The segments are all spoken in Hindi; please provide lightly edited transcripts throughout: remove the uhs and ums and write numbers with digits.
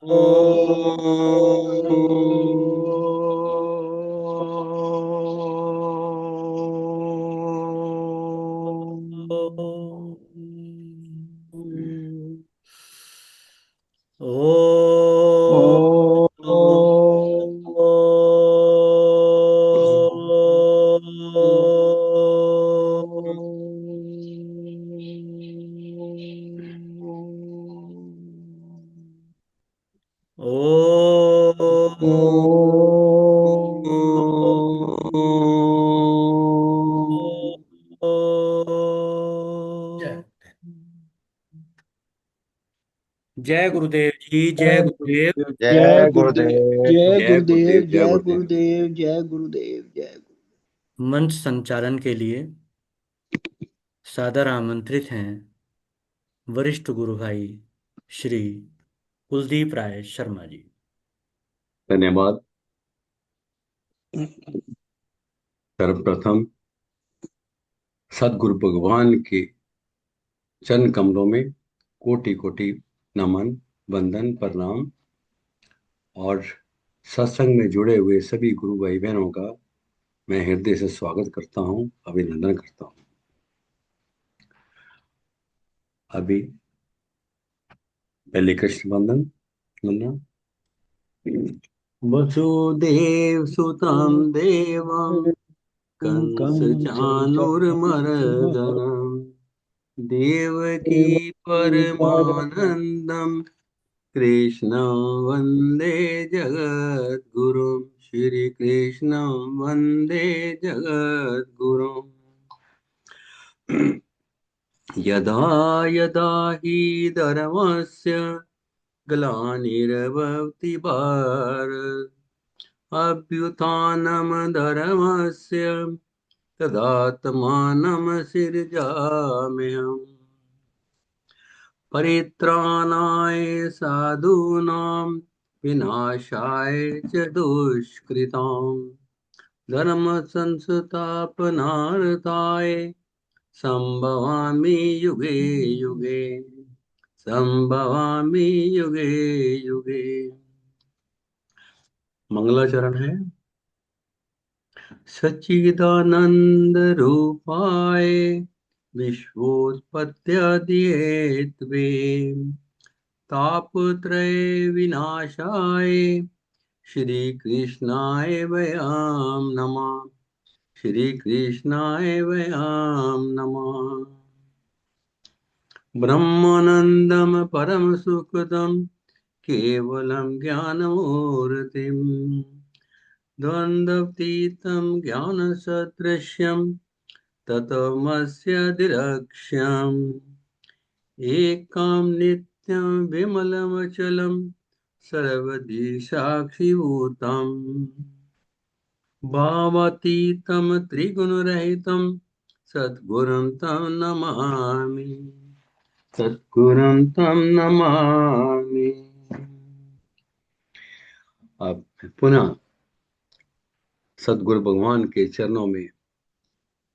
जय गुरुदेव जी, जय जय गुरुदेव। गुरुदेव जय जय गुरुदेव गुरुदेव। जय जय गुरुदेव गुरुदेव जय जय गुरुदेव। गुरुदेव जय गुरुदेव जय गुरु। मंच संचालन के लिए सादर आमंत्रित हैं वरिष्ठ गुरु भाई श्री कुलदीप राय शर्मा जी। धन्यवाद। सर्वप्रथम सदगुरु भगवान के चरण कमलों में कोटि कोटि नमन, वंदन, प्रणाम। और सत्संग में जुड़े हुए सभी गुरु भाई बहनों का मैं हृदय से स्वागत करता हूँ, अभिनंदन करता हूँ। अभी पहले कृष्ण वंदन वंदना। वसुदेव सुतं देवं कंस कंस चाणूरमर्दनम् देवकी परमानन्दं कृष्णं वन्दे जगद्गुरुं। श्री कृष्णं वन्दे जगद्गुरुम्। यदा यदा हि धर्मस्य ग्लानिर्भवति भारत अभ्युत्थानं धर्मस्य तदात्मानं सृजाम्यहम्। परित्राणाय साधूनां विनाशाय च दुष्कृतां धर्म संस्थापनार्थाय संभवामि युगे युगे। संभवामि युगे युगे। मंगलाचरण है। सच्चिदानंद रूपाय विश्वोत्पत्त्यादिहेतवे तापत्रय विनाशाय श्री कृष्णाय वयं नमः। श्री कृष्णाय वयं नमः। ब्रह्मानन्दं परम सुखदं केवलं ज्ञानमूर्तिम् द्वन्द्वतीतं ज्ञानसदृश्यं ततमस्यादिलक्ष्यम् एकं नित्यं विमलमचलं सर्वदि साक्षिभूतम् भावातीतं त्रिगुणरहितं सद्गुरुं तं नमामि। सद्गुरुं तं नमामि। अब पुनः सद्गुरु भगवान के चरणों में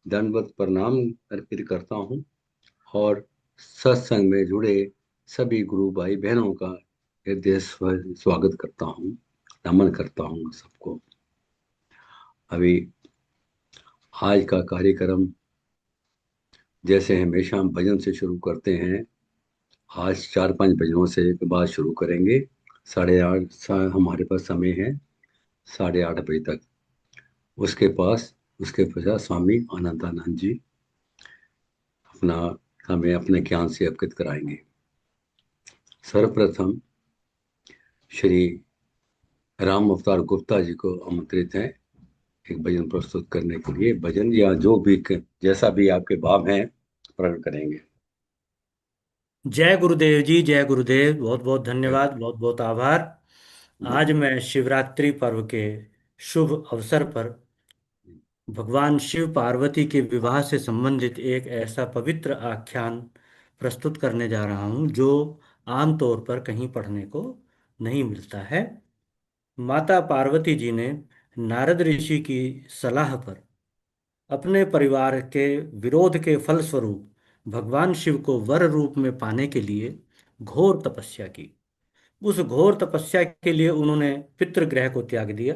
दंडवत प्रणाम अर्पित करता हूँ और सत्संग में जुड़े सभी गुरु भाई बहनों का हृदय स्वागत करता हूँ, नमन करता हूँ सबको। अभी आज का कार्यक्रम जैसे हमेशा हम भजन से शुरू करते हैं, आज 4-5 भजनों से के बाद शुरू करेंगे। 8:30 हमारे पास समय है, 8:30 बजे तक। उसके पश्चात स्वामी अनंतानंद जी अपना हमें अपने ज्ञान से अवगत कराएंगे। सर्वप्रथम श्री राम अवतार गुप्ता जी को आमंत्रित है एक भजन प्रस्तुत करने के लिए। भजन या जो भी जैसा भी आपके भाव हैं प्रकट करेंगे। जय गुरुदेव जी, जय गुरुदेव। बहुत बहुत धन्यवाद, बहुत बहुत आभार। आज मैं शिवरात्रि पर्व के शुभ अवसर पर भगवान शिव पार्वती के विवाह से संबंधित एक ऐसा पवित्र आख्यान प्रस्तुत करने जा रहा हूं जो आमतौर पर कहीं पढ़ने को नहीं मिलता है। माता पार्वती जी ने नारद ऋषि की सलाह पर अपने परिवार के विरोध के फलस्वरूप भगवान शिव को वर रूप में पाने के लिए घोर तपस्या की। उस घोर तपस्या के लिए उन्होंने पितृगृह को त्याग दिया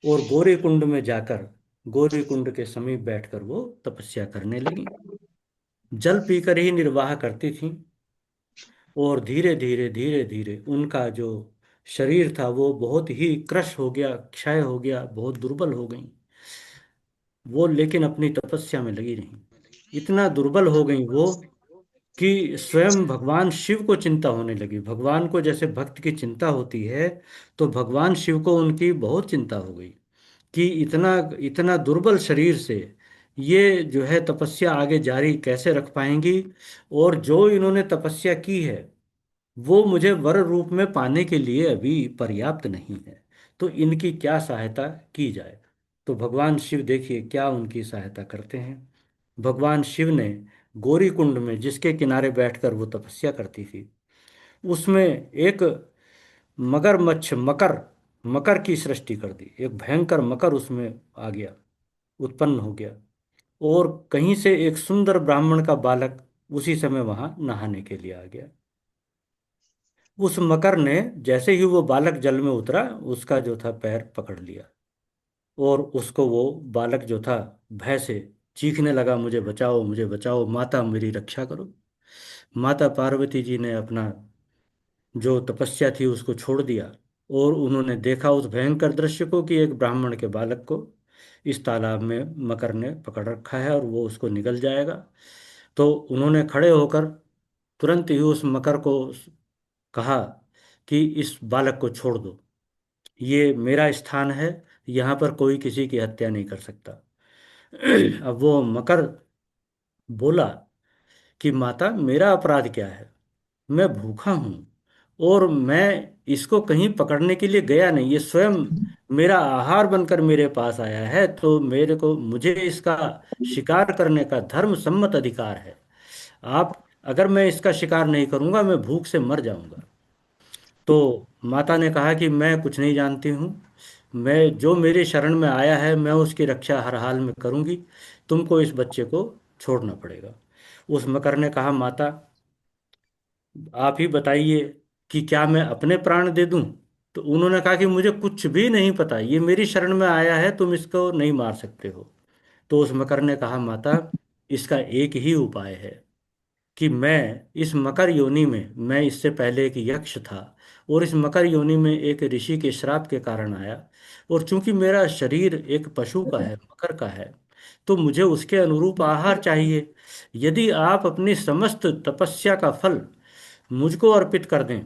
और गौरी कुंड में जाकर गौरी कुंड के समीप बैठकर वो तपस्या करने लगी। जल पीकर ही निर्वाह करती थीं और धीरे धीरे धीरे धीरे उनका जो शरीर था वो बहुत ही क्रश हो गया, क्षय हो गया, बहुत दुर्बल हो गई वो, लेकिन अपनी तपस्या में लगी रही। इतना दुर्बल हो गई वो कि स्वयं भगवान शिव को चिंता होने लगी। भगवान को जैसे भक्त की चिंता होती है, तो भगवान शिव को उनकी बहुत चिंता हो गई कि इतना इतना दुर्बल शरीर से ये जो है तपस्या आगे जारी कैसे रख पाएंगी, और जो इन्होंने तपस्या की है वो मुझे वर रूप में पाने के लिए अभी पर्याप्त नहीं है। तो इनकी क्या सहायता की जाए। तो भगवान शिव देखिए क्या उनकी सहायता करते हैं। भगवान शिव ने गौरी कुंड में जिसके किनारे बैठकर वो तपस्या करती थी, उसमें एक मगरमच्छ मकर मकर की सृष्टि कर दी। एक भयंकर मकर उसमें आ गया, उत्पन्न हो गया। और कहीं से एक सुंदर ब्राह्मण का बालक उसी समय वहां नहाने के लिए आ गया। उस मकर ने जैसे ही वो बालक जल में उतरा, उसका जो था पैर पकड़ लिया और उसको वो बालक जो था भय से चीखने लगा, मुझे बचाओ, मुझे बचाओ, माता मेरी रक्षा करो। माता पार्वती जी ने अपना जो तपस्या थी उसको छोड़ दिया और उन्होंने देखा उस भयंकर दृश्य को कि एक ब्राह्मण के बालक को इस तालाब में मकर ने पकड़ रखा है और वो उसको निगल जाएगा। तो उन्होंने खड़े होकर तुरंत ही उस मकर को कहा कि इस बालक को छोड़ दो, ये मेरा स्थान है, यहाँ पर कोई किसी की हत्या नहीं कर सकता। अब वो मकर बोला कि माता मेरा अपराध क्या है, मैं भूखा हूँ और मैं इसको कहीं पकड़ने के लिए गया नहीं, ये स्वयं मेरा आहार बनकर मेरे पास आया है, तो मेरे को मुझे इसका शिकार करने का धर्म सम्मत अधिकार है। आप, अगर मैं इसका शिकार नहीं करूंगा मैं भूख से मर जाऊंगा। तो माता ने कहा कि मैं कुछ नहीं जानती हूँ, मैं जो मेरे शरण में आया है मैं उसकी रक्षा हर हाल में करूंगी, तुमको इस बच्चे को छोड़ना पड़ेगा। उस मकर ने कहा माता आप ही बताइए कि क्या मैं अपने प्राण दे दूं। तो उन्होंने कहा कि मुझे कुछ भी नहीं पता, ये मेरी शरण में आया है, तुम इसको नहीं मार सकते हो। तो उस मकर ने कहा माता इसका एक ही उपाय है कि मैं इस मकर योनि में, मैं इससे पहले एक यक्ष था और इस मकर योनि में एक ऋषि के श्राप के कारण आया, और चूंकि मेरा शरीर एक पशु का है, मकर का है, तो मुझे उसके अनुरूप आहार चाहिए। यदि आप अपनी समस्त तपस्या का फल मुझको अर्पित कर दें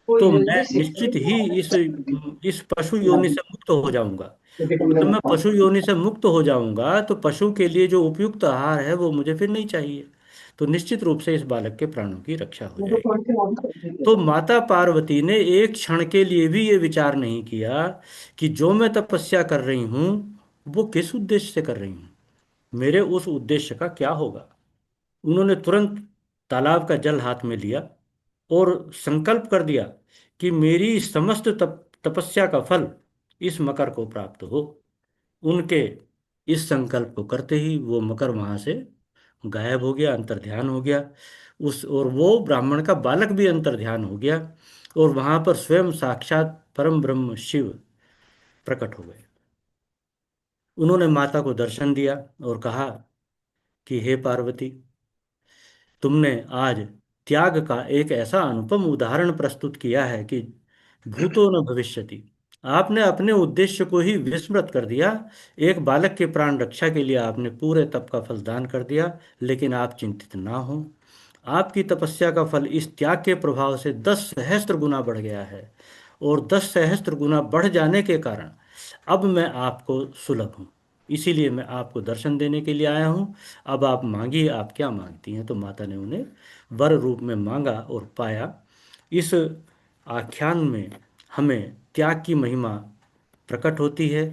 तो मैं निश्चित ही इस पशु योनि से मुक्त हो जाऊंगा। और जब मैं पशु योनि से मुक्त हो जाऊंगा तो पशु के लिए जो उपयुक्त आहार है वो मुझे फिर नहीं चाहिए, तो निश्चित रूप से इस बालक के प्राणों की रक्षा हो जाएगी। तो माता पार्वती ने एक क्षण के लिए भी ये विचार नहीं किया कि जो मैं तपस्या कर रही हूँ वो किस उद्देश्य से कर रही हूँ, मेरे उस उद्देश्य का क्या होगा। उन्होंने तुरंत तालाब का जल हाथ में लिया और संकल्प कर दिया कि मेरी समस्त तपस्या का फल इस मकर को प्राप्त हो। उनके इस संकल्प को करते ही वो मकर वहां से गायब हो गया, अंतर्ध्यान हो गया। उस और वो ब्राह्मण का बालक भी अंतर्ध्यान हो गया और वहां पर स्वयं साक्षात परम ब्रह्म शिव प्रकट हो गए। उन्होंने माता को दर्शन दिया और कहा कि हे पार्वती, तुमने आज त्याग का एक ऐसा अनुपम उदाहरण प्रस्तुत किया है कि भूतो न भविष्यति। आपने अपने उद्देश्य को ही विस्मृत कर दिया। एक बालक के प्राण रक्षा के लिए आपने पूरे तप का फल दान कर दिया, लेकिन आप चिंतित ना हो, आपकी तपस्या का फल इस त्याग के प्रभाव से 10 सहस्त्र गुना बढ़ गया है, और 10 सहस्त्र गुना बढ़ जाने के कारण अब मैं आपको सुलभ हूँ, इसीलिए मैं आपको दर्शन देने के लिए आया हूँ। अब आप मांगिए, आप क्या मांगती हैं। तो माता ने उन्हें वर रूप में मांगा और पाया। इस आख्यान में हमें त्याग की महिमा प्रकट होती है,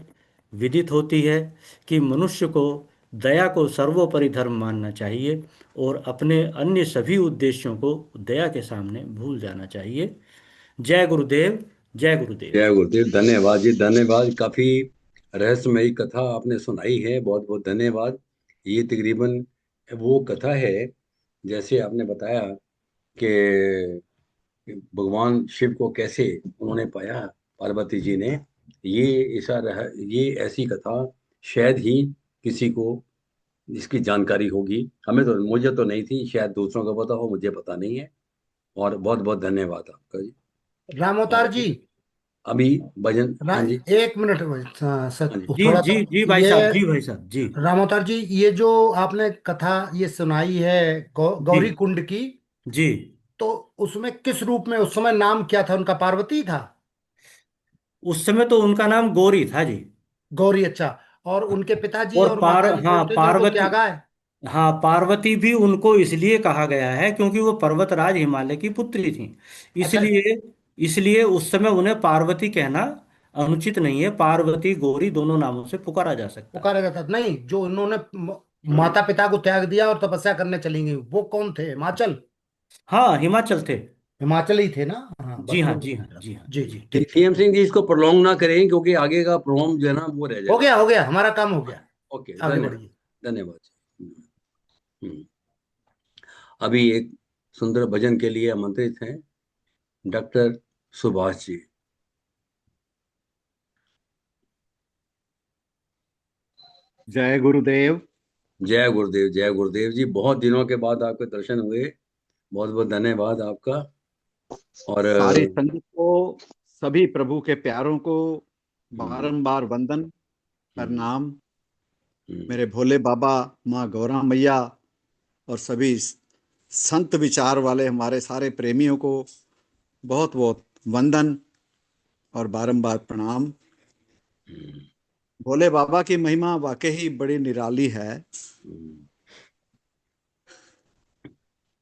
विदित होती है कि मनुष्य को दया को सर्वोपरि धर्म मानना चाहिए और अपने अन्य सभी उद्देश्यों को दया के सामने भूल जाना चाहिए। जय गुरुदेव, जय गुरुदेव। जय गुरुदेव, धन्यवाद जी, धन्यवाद। काफी रहस्यमयी कथा आपने सुनाई है, बहुत बहुत धन्यवाद। ये तकरीबन वो कथा है जैसे आपने बताया कि भगवान शिव को कैसे उन्होंने पाया, पार्वती जी ने, ये ऐसा रहा, ये ऐसी कथा शायद ही किसी को इसकी जानकारी होगी। हमें तो, मुझे तो नहीं थी, शायद दूसरों को पता हो, मुझे पता नहीं है। और बहुत बहुत धन्यवाद आपका जी। रामोतार और जी, अभी भजन, हाँ जी, एक मिनट। सर, हाँ जी, जी थोड़ा जी सा जी भाई ये, साहब, जी भाई साहब, जी रामोतार जी, ये जो आपने कथा ये सुनाई है जी गौरी कुंड की, जी। तो उसमें किस रूप में उस समय नाम क्या था उनका? पार्वती था? उस समय तो उनका नाम गौरी था जी। गौरी, अच्छा। और उनके पिताजी और और माताजी हाँ, बोलते थे उनको पार्वती, क्या गाय? हाँ पार्वती भी उनको इसलिए कहा गया है क्योंकि वो पर्वतराज हिमालय की पुत्री थी। अच्छा, इसलिए इसलिए उस समय उन्हें पार्वती कहना अनुचित नहीं है, पार्वती गौरी दोनों नामों से पुकारा जा सकता है। पुकारा जाता नहीं, जो उन्होंने माता पिता को त्याग दिया और तपस्या करने चली गई, वो कौन थे? हिमाचल? हाँ, हिमाचल थे। हिमाचल ही थे ना? हाँ, जी बस हाँ, वो जी पूछ हाँ, रहा जी था। हाँ, जी, जी ठीक ठीक सीएम ठीक। सिंह जी, इसको प्रोलॉन्ग ना करें क्योंकि आगे का प्रोग्राम जो है ना वो रह जाएगा। हो गया, हमारा काम हो गया। ओके, आगे धन्यवाद। बढ़िए। धन्यवाद जी। हम्म। अभी एक सुंदर भजन के लिए आमंत्रित हैं डॉक्टर सुभाष जी। जय गुरुदेव। जय गुरुदेव, जय गुरुदेव जी, बहुत दिनों के बाद आपके दर्शन हुए। बहुत बहुत धन्यवाद आपका। और सारी संगत को, सभी प्रभु के प्यारों को हम्म, बारंबार वंदन, हम्म, प्रणाम। हम्म, मेरे भोले बाबा, माँ गौरा मैया और सभी संत विचार वाले हमारे सारे प्रेमियों को बहुत बहुत वंदन और बारंबार प्रणाम। हम्म, भोले बाबा की महिमा वाकई ही बड़ी निराली है। हम्म,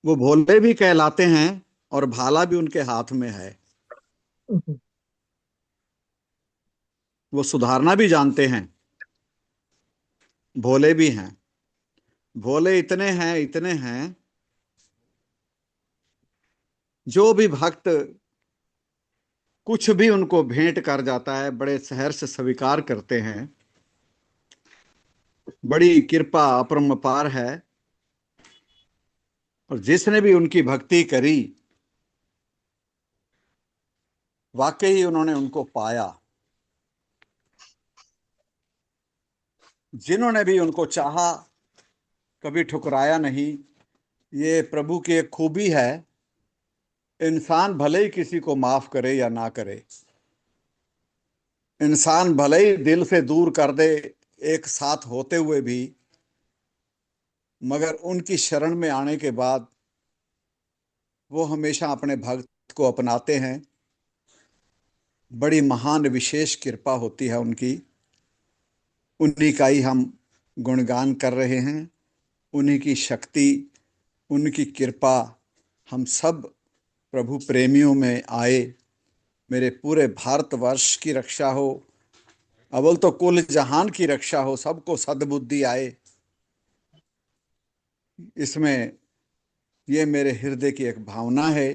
वो भोले भी कहलाते हैं और भाला भी उनके हाथ में है। वो सुधारना भी जानते हैं, भोले भी हैं। भोले इतने हैं, जो भी भक्त कुछ भी उनको भेंट कर जाता है बड़े सहर्ष स्वीकार करते हैं। बड़ी कृपा अपरंपार है। और जिसने भी उनकी भक्ति करी, वाकई उन्होंने उनको पाया। जिन्होंने भी उनको चाहा, कभी ठुकराया नहीं। ये प्रभु की एक खूबी है। इंसान भले ही किसी को माफ करे या ना करे, इंसान भले ही दिल से दूर कर दे एक साथ होते हुए भी, मगर उनकी शरण में आने के बाद वो हमेशा अपने भक्त को अपनाते हैं। बड़ी महान विशेष कृपा होती है उनकी। उन्हीं का ही हम गुणगान कर रहे हैं। उन्हीं की शक्ति, उनकी कृपा हम सब प्रभु प्रेमियों में आए। मेरे पूरे भारतवर्ष की रक्षा हो, अव्वल तो कुल जहान की रक्षा हो, सबको सद्बुद्धि आए। इसमें ये मेरे हृदय की एक भावना है।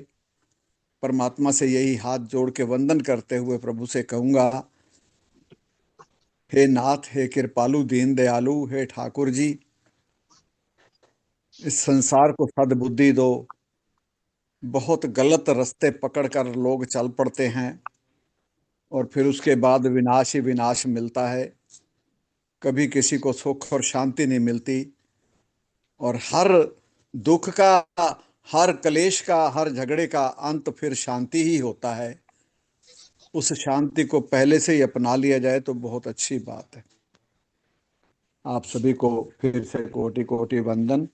परमात्मा से यही हाथ जोड़ के वंदन करते हुए प्रभु से कहूंगा, हे नाथ, हे कृपालु दीन दयालु, हे ठाकुर जी, इस संसार को सद्बुद्धि दो। बहुत गलत रास्ते पकड़कर लोग चल पड़ते हैं और फिर उसके बाद विनाश ही विनाश मिलता है। कभी किसी को सुख और शांति नहीं मिलती। और हर दुख का, हर कलेश का, हर झगड़े का अंत फिर शांति ही होता है। उस शांति को पहले से ही अपना लिया जाए तो बहुत अच्छी बात है। आप सभी को फिर से कोटि कोटि वंदन,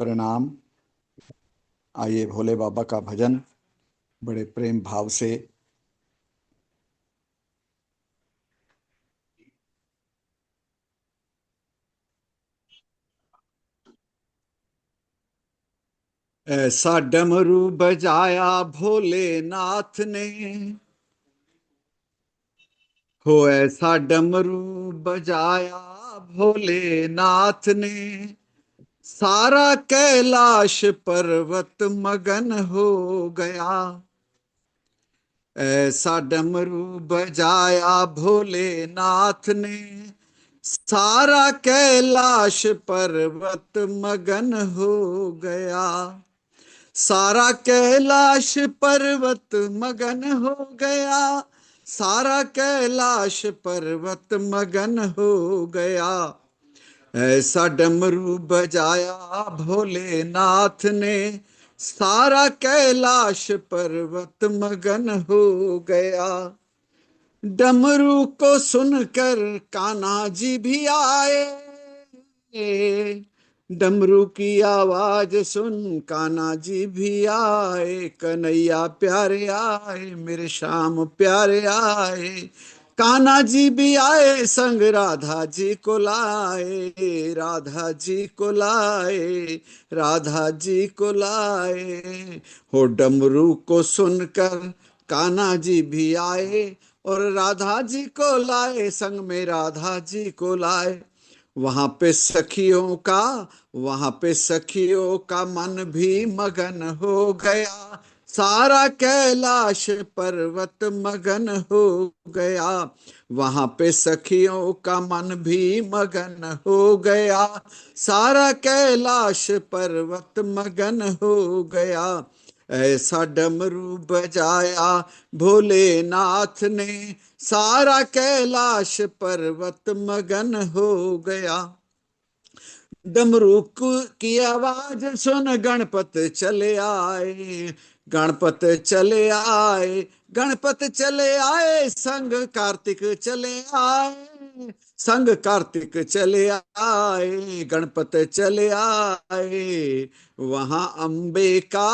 प्रणाम। आइए भोले बाबा का भजन बड़े प्रेम भाव से। ऐसा डमरू बजाया भोलेनाथ ने, हो ऐसा डमरू बजाया भोलेनाथ ने, सारा कैलाश पर्वत मगन हो गया। ऐसा डमरू बजाया भोलेनाथ ने, सारा कैलाश पर्वत मगन हो गया। सारा कैलाश पर्वत मगन हो गया, सारा कैलाश पर्वत मगन हो गया। ऐसा डमरू बजाया भोलेनाथ ने, सारा कैलाश पर्वत मगन हो गया। डमरू को सुनकर कान्हा जी भी आए, डमरू की आवाज सुन कान्हा जी भी आए। कन्हैया प्यारे आए, मेरे श्याम प्यारे आए। कान्हा जी भी आए, संग राधा जी को लाए, राधा जी को लाए, राधा जी को लाए। हो डमरू को सुनकर कान्हा जी भी आए और राधा जी को लाए, संग में राधा जी को लाए। वहां पे सखियों का, वहां पे सखियों का मन भी मगन हो गया, सारा कैलाश पर्वत मगन हो गया। वहां पे सखियों का मन भी मगन हो गया, सारा कैलाश पर्वत मगन हो गया। ऐसा डमरू बजाया भोलेनाथ ने, सारा कैलाश पर्वत मगन हो गया। डमरू की आवाज सुन गणपत चले आए, गणपत चले आए, गणपत चले आए, संग कार्तिक चले आए, संग कार्तिक चले आए, गणपत चले आए। वहां अंबे का,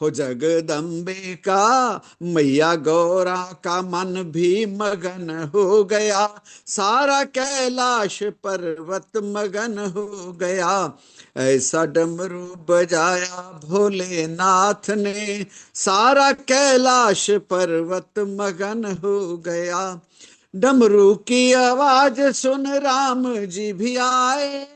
हो जगदम्बे का, मैया गौरा का मन भी मगन हो गया, सारा कैलाश पर्वत मगन हो गया। ऐसा डमरू बजाया भोलेनाथ ने, सारा कैलाश पर्वत मगन हो गया। डमरू की आवाज सुन राम जी भी आए,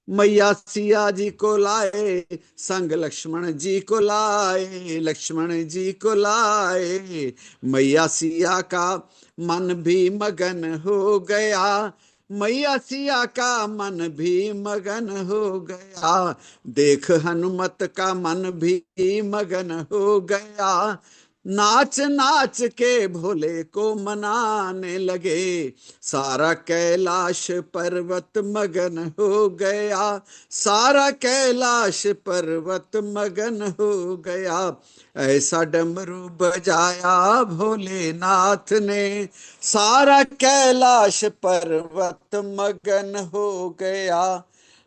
मैया सिया जी को लाए, संग लक्ष्मण जी को लाए, लक्ष्मण जी को लाए। मैया सिया का मन भी मगन हो गया, मैया सिया का मन भी मगन हो गया। देख हनुमत का मन भी मगन हो गया, नाच नाच के भोले को मनाने लगे, सारा कैलाश पर्वत मगन हो गया, सारा कैलाश पर्वत मगन हो गया। ऐसा डमरू बजाया भोलेनाथ ने, सारा कैलाश पर्वत मगन हो गया।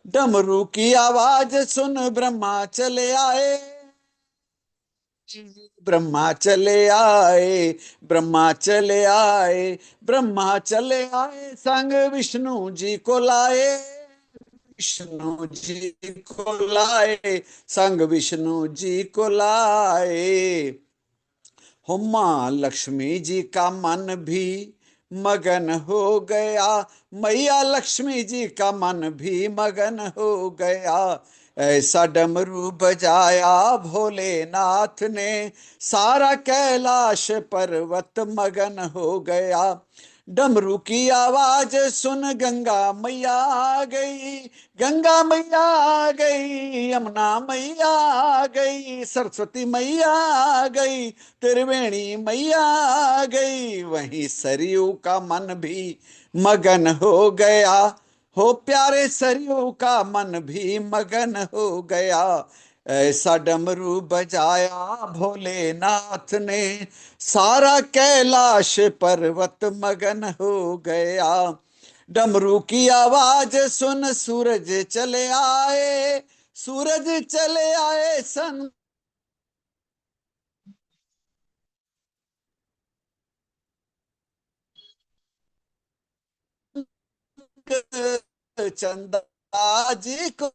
डमरू की आवाज सुन ब्रह्मा चले आए, ब्रह्मा चले आए, ब्रह्मा चले आए, ब्रह्मा चले आए, संग विष्णु जी को लाए, विष्णु जी को लाए, संग विष्णु जी को लाए। हो मां लक्ष्मी जी का मन भी मगन हो गया, मैया लक्ष्मी जी का मन भी मगन हो गया। ऐसा डमरू बजाया भोलेनाथ ने, सारा कैलाश पर्वत मगन हो गया। डमरू की आवाज सुन गंगा मैया आ गई, गंगा मैया आ गई, यमुना मैया आ गई, सरस्वती मैया आ गई, त्रिवेणी मैया आ गई। वहीं सरयू का मन भी मगन हो गया, हो प्यारे सरयू का मन भी मगन हो गया। ऐसा डमरू बजाया भोलेनाथ ने, सारा कैलाश पर्वत मगन हो गया। डमरू की आवाज सुन सूरज चले आए, सूरज चले आए, सन चंदा जी को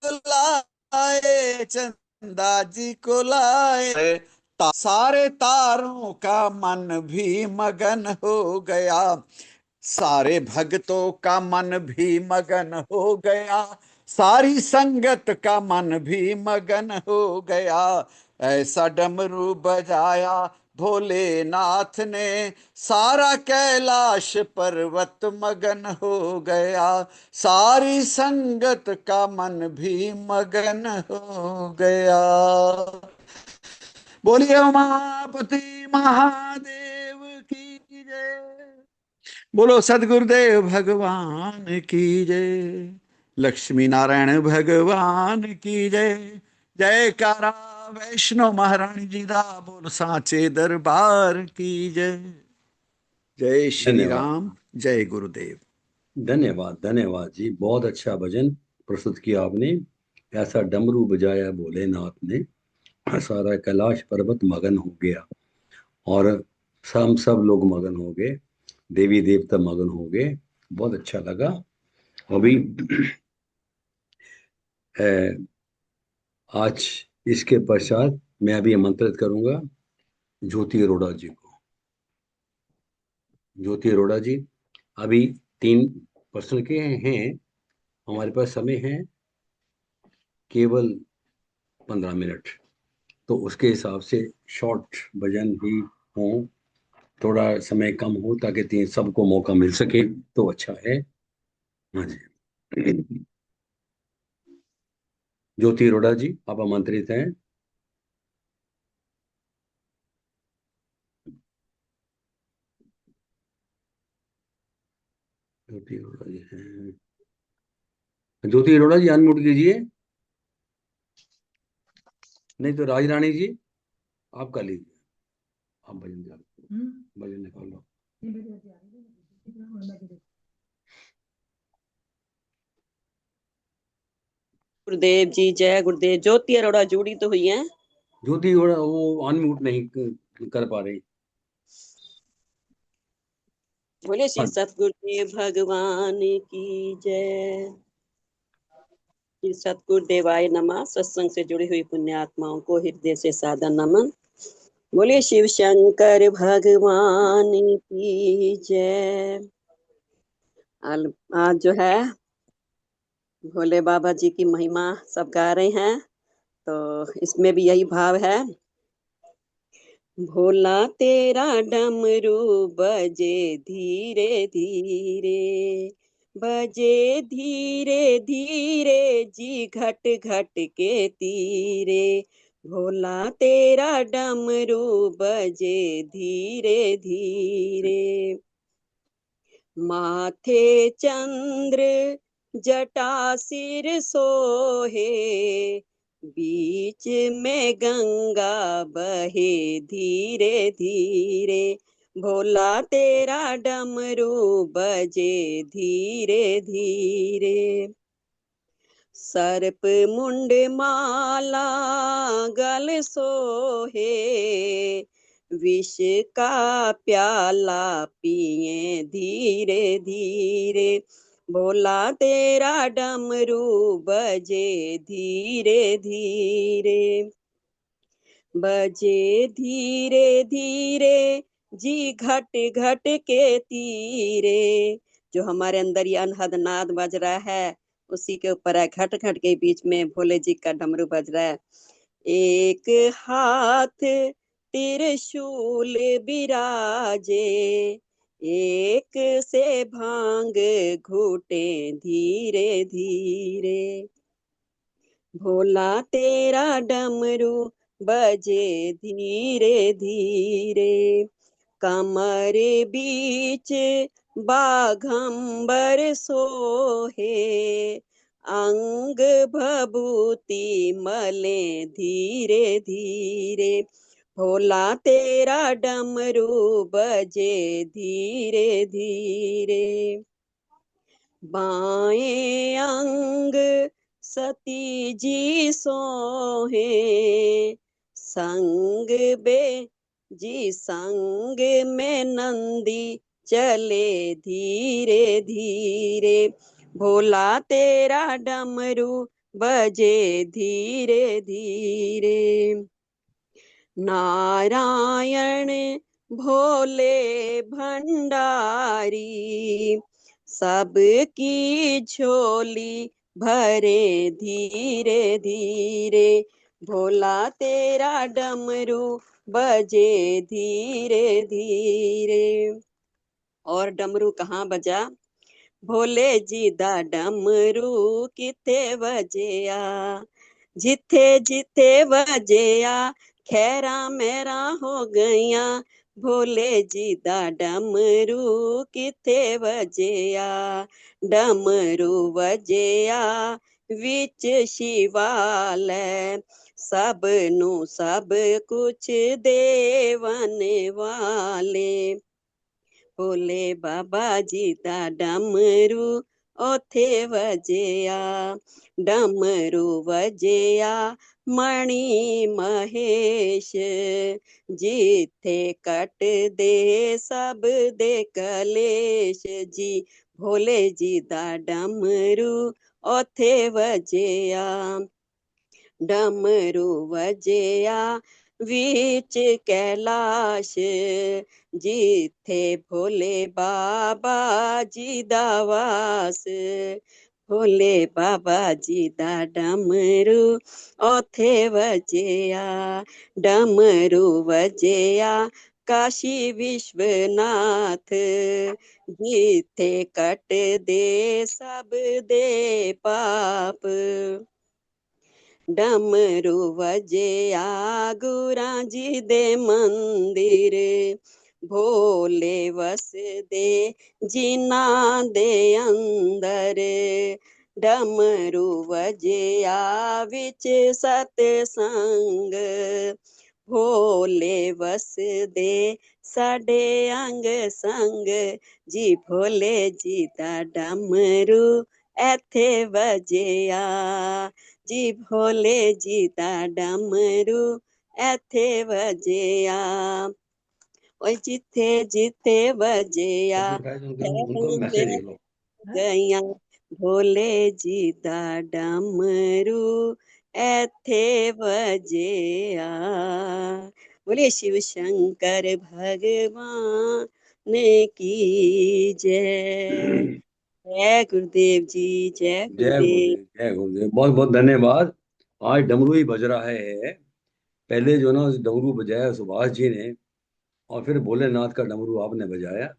लाए, चंदा जी को लाए। सारे तारों का मन भी मगन हो गया, सारे भक्तों का मन भी मगन हो गया, सारी संगत का मन भी मगन हो गया। ऐसा डमरू बजाया भोलेनाथ ने, सारा कैलाश पर्वत मगन हो गया। सारी संगत का मन भी मगन हो गया। बोलिए उमापति महादेव की जय। बोलो सदगुरुदेव भगवान की जय। लक्ष्मी नारायण भगवान की जय। जयकारा वैष्णो महारानी जी दा बोल सांचे दरबार की जय। जय श्री धन्यवाद। राम, जय गुरुदेव। धन्यवाद धन्यवाद जी, बहुत अच्छा भजन प्रस्तुत किया आपने। ऐसा डमरू बजाया भोलेनाथ ने, सारा कैलाश पर्वत मगन हो गया। और सब लोग मगन हो गए, देवी देवता मगन हो गए। बहुत अच्छा लगा। अभी आज इसके पश्चात मैं अभी आमंत्रित करूंगा ज्योति अरोड़ा जी को। ज्योति अरोड़ा जी, अभी 3 प्रश्न के हैं, हमारे पास समय है केवल 15 मिनट, तो उसके हिसाब से शॉर्ट भजन ही हो, थोड़ा समय कम हो, ताकि 3 सबको मौका मिल सके तो अच्छा है। हाँ जी। ज्योति अरोड़ा जी, आप आमंत्रित हैं। ज्योति अरोड़ा जी हैं। ज्योति अरोड़ा जी अनम्यूट कीजिए, नहीं तो राज रानी जी आप कर लीजिए। आप भजन भजन निकाल लो। गुरुदेव जी जय गुरुदेव। ज्योति अरोड़ा जुड़ी तो हुई है। ज्योति अरोड़ा वो अनम्यूट नहीं कर पा रही। बोले श्री सतगुरुदेव भगवान की जय। श्री सतगुरुदेवाय नमः। सत्संग से जुड़ी हुई पुण्यात्माओं को हृदय से सादर नमन। बोले शिव शंकर भगवान की जय। आज जो है भोले बाबा जी की महिमा सब गा रहे हैं, तो इसमें भी यही भाव है। भोला तेरा डमरू बजे धीरे धीरे, बजे धीरे धीरे जी घट घट के तीरे। भोला तेरा डमरू बजे धीरे धीरे। माथे चंद्र जटा सिर सोहे, बीच में गंगा बहे धीरे धीरे। भोला तेरा डमरू बजे धीरे धीरे। सर्प मुंड माला गल सोहे, विष का प्याला पिए धीरे धीरे। भोला तेरा डमरू बजे धीरे धीरे, बजे धीरे धीरे जी घट घट के तीरे। जो हमारे अंदर ये अनहद नाद बज रहा है, उसी के ऊपर है। घट घट के बीच में भोले जी का डमरू बज रहा है। एक हाथ त्रिशूल बिराजे, एक से भांग घूटे धीरे धीरे। भोला तेरा डमरू बजे धीरे धीरे। कमर बीच बाघंबर सोहे, अंग भभूति मले धीरे धीरे। भोला तेरा डमरू बजे धीरे धीरे। बाएं अंग सती जी सोहे, संग बे जी संग में नंदी चले धीरे धीरे। भोला तेरा डमरू बजे धीरे धीरे। नारायण भोले भंडारी, सबकी झोली भरे धीरे धीरे, भोला तेरा डमरू बजे धीरे धीरे। और डमरू कहाँ बजा? भोले जी दा डमरू किथे वजया, जिथे जिथे वजया खैरा मेरा हो गया। भोले जी दा डमरू किथे वजया, डमरू वजया विच शिवालय, सब नू सब कुछ देवन वाले। भोले बाबा जी दा डमरू ओथे वजया, डमरू वजया मणि महेश, जिथे कट दे सब दे कलेश जी। भोले जी दा डमरू ओथे वजया, डमरू वजया विच कैलाश, जिथे भोले बाबा जी दा वास। भोले बाबा जी दा डमरू ओथे वजया, डमरू वजया काशी विश्वनाथ, जिथे कट दे सब दे पाप। डमरू वजया गुरां जी दे मंदिर, भोले वसदे जिन्हां दे अंदर। डमरू वजया विच सतसंग, भोले वसदे साडे अंग संग जी। भोले जी दा डमरू एथे वजया जी, भोले जी दा डमरू एथे वजया। ओए जिथे जिथे वजया सबको उठाए तो उनको खैरां मैसेज में लिख लो। गईया। भोले जी दा डमरू एथे वजया। बोले शिव शंकर भगवान की जय। जय गुरुदेव जी, जय जय गुरुदेव। गुरुदेव, जय गुरुदेव, बहुत बहुत धन्यवाद। आज डमरू ही बज रहा है। पहले जो ना डमरू बजाया सुभाष जी ने, और फिर भोलेनाथ का डमरू आपने बजाया।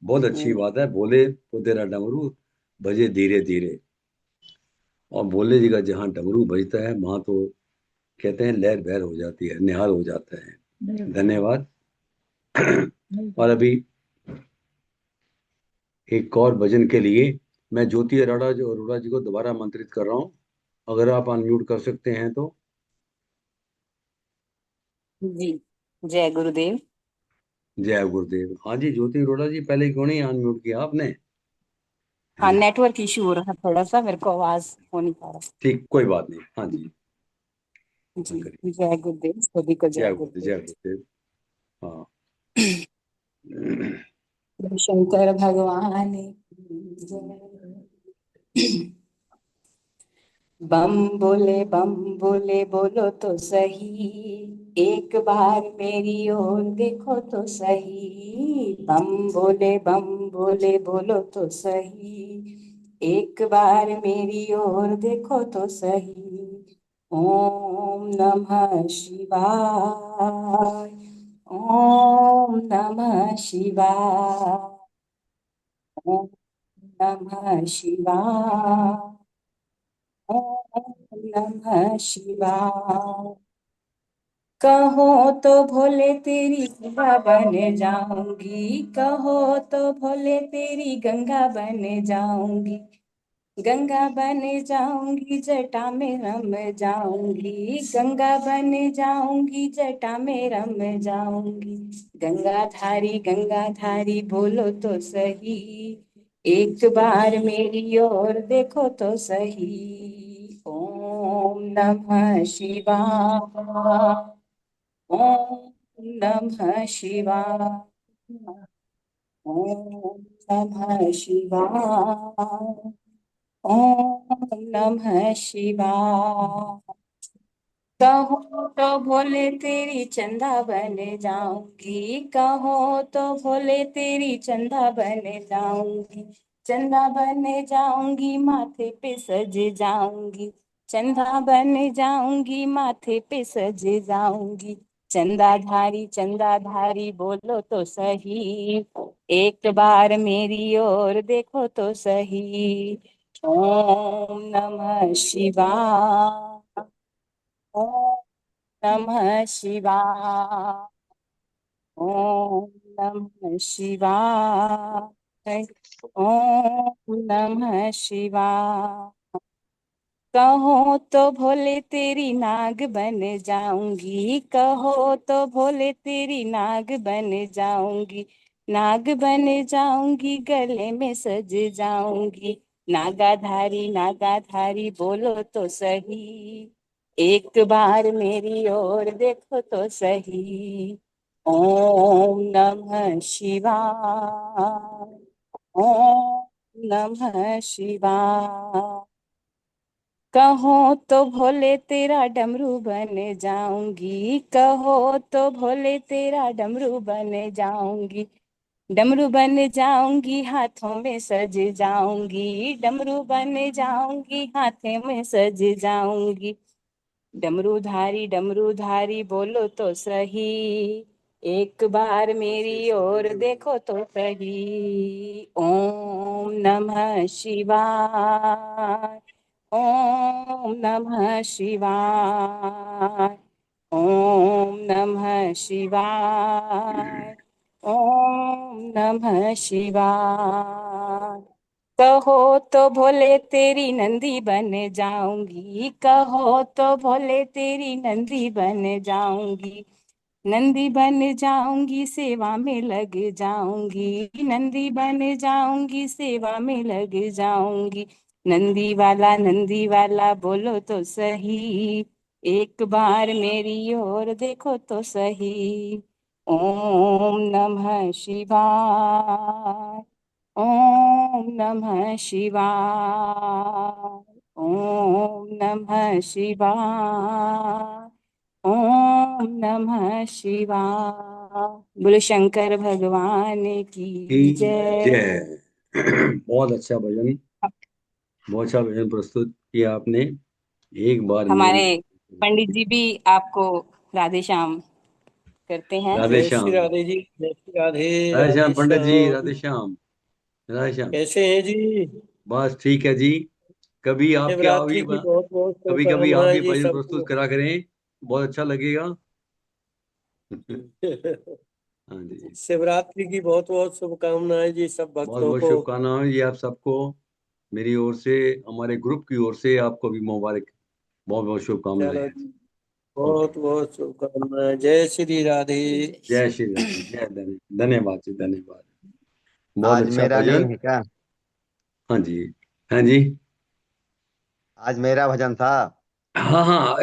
बहुत अच्छी बात है। भोले को तेरा डमरू बजे धीरे धीरे। और भोले जी का जहाँ डमरू बजता है वहां तो कहते हैं लहर बहर हो जाती है, निहाल हो जाता है। धन्यवाद। और अभी एक और भजन के लिए मैं ज्योति अरोड़ा जी को दोबारा आमंत्रित कर रहा हूँ। अगर आप अनम्यूट कर सकते हैं तो। जी, जय गुरुदेव। जय गुरुदेव। हाँ जी, ज्योति अरोड़ा जी, पहले क्यों नहीं अनम्यूट किया आपने? हाँ, नेटवर्क इशू हो रहा है थोड़ा सा, मेरे को आवाज हो नहीं पा रहा। ठीक, कोई बात नहीं। हाँ जी, हाँ जी, करिए। जय गुरुदेव, सभी को जय जय गुरुदेव, गुरुदेव। जय गुरुदेव। हाँ। शिव शंकर भगवान की जय। बम बोले बोलो तो सही, एक बार मेरी ओर देखो तो सही। बम बोले बोलो तो सही, एक बार मेरी ओर देखो तो सही। ओम नमः शिवाय, ओम नमः शिवाय, ओम नमः शिवाय, ओम नमः शिवाय। कहो तो भोले तेरी गंगा बन जाऊंगी, कहो तो भोले तेरी गंगा बन जाऊंगी। गंगा बन जाऊंगी जटा में रम जाऊंगी, गंगा बन जाऊंगी जटा में रम जाऊंगी। गंगा धारी बोलो तो सही, एक बार मेरी ओर देखो तो सही। ओम नमः शिवाय, ओम नमः शिवाय, ओम नमः शिवाय, ओम नमः शिवाय। कहो तो भोले तेरी चंदा बन जाऊंगी, कहो तो भोले तेरी चंदा बन जाऊंगी। चंदा बन जाऊंगी माथे पे सज जाऊंगी, चंदा बन जाऊंगी माथे पे सज जाऊंगी, चंदा धारी बोलो तो सही, एक बार मेरी ओर देखो तो सही। ओम नमः शिवाय, ओम नमः शिवाय, ओम नमः शिवाय, ओम नमः शिवाय। कहो तो भोले तेरी नाग बन जाऊंगी, कहो तो भोले तेरी नाग बन जाऊंगी, नाग बन जाऊंगी गले में सज जाऊंगी, नागा धारी बोलो तो सही, एक बार मेरी ओर देखो तो सही। ओम नमः शिवाय, ओम नमः शिवाय। कहो तो भोले तेरा डमरू बन जाऊंगी, कहो तो भोले तेरा डमरू बन जाऊंगी, डमरू बन जाऊंगी हाथों में सज जाऊंगी, डमरू बन जाऊंगी हाथों में सज जाऊंगी, डमरू धारी बोलो तो सही, एक बार मेरी ओर देखो तो सही। ओम नमः शिवाय, ओम नमः शिवाय, ओम नमः शिवाय, ओम नमः शिवाय। कहो तो भोले तेरी नंदी बन जाऊंगी, कहो तो भोले तेरी नंदी बन जाऊंगी, नंदी बन जाऊंगी सेवा में लग जाऊंगी, नंदी बन जाऊंगी सेवा में लग जाऊंगी, नंदी वाला बोलो तो सही, एक बार मेरी ओर देखो तो सही। ओम नमः शिवाय, ओम नमः शिवाय, ओम नमः शिवाय, ओम नमः शिवाय। बोलो शंकर भगवान की जय। जय। बहुत अच्छा भजन, बहुत अच्छा भजन प्रस्तुत किया आपने। एक बार मेरी, हमारे पंडित जी भी आपको राधे श्याम करते हैं। राधे जय श्री श्याम। राधे जी, जय श्री राधे। राधे श्याम राधे पंडित जी, राधे श्याम। श्याम। राधे श्याम। कैसे हैं जी? बस ठीक है जी। कभी आपके आप भी, शिवरात्रि की बहुत बहुत कभी कभी आप भी शुभकामनाएं जी भजन प्रस्तुत सबको। करा करें, बहुत अच्छा लगेगा। हाँ जी। शिवरात्रि की बहुत बहुत शुभकामनाएं जी सब बहुत भक्तों बहुत को। शुभकामनाएं जी आप सबको, मेरी ओर से, हमारे ग्रुप की ओर से आपको भी मुबारक, बहुत बहुत शुभकामनाएं। चलो जी, ओके। बहुत बहुत शुभकामनाएं। जय श्री राधे। जय श्री राधे, जय धन्यवाद जी, धन्यवाद। बहुत आज अच्छा मेरा नहीं भजन। है क्या? हाँ जी। हाँ जी। आज मेरा भजन था। हाँ हाँ,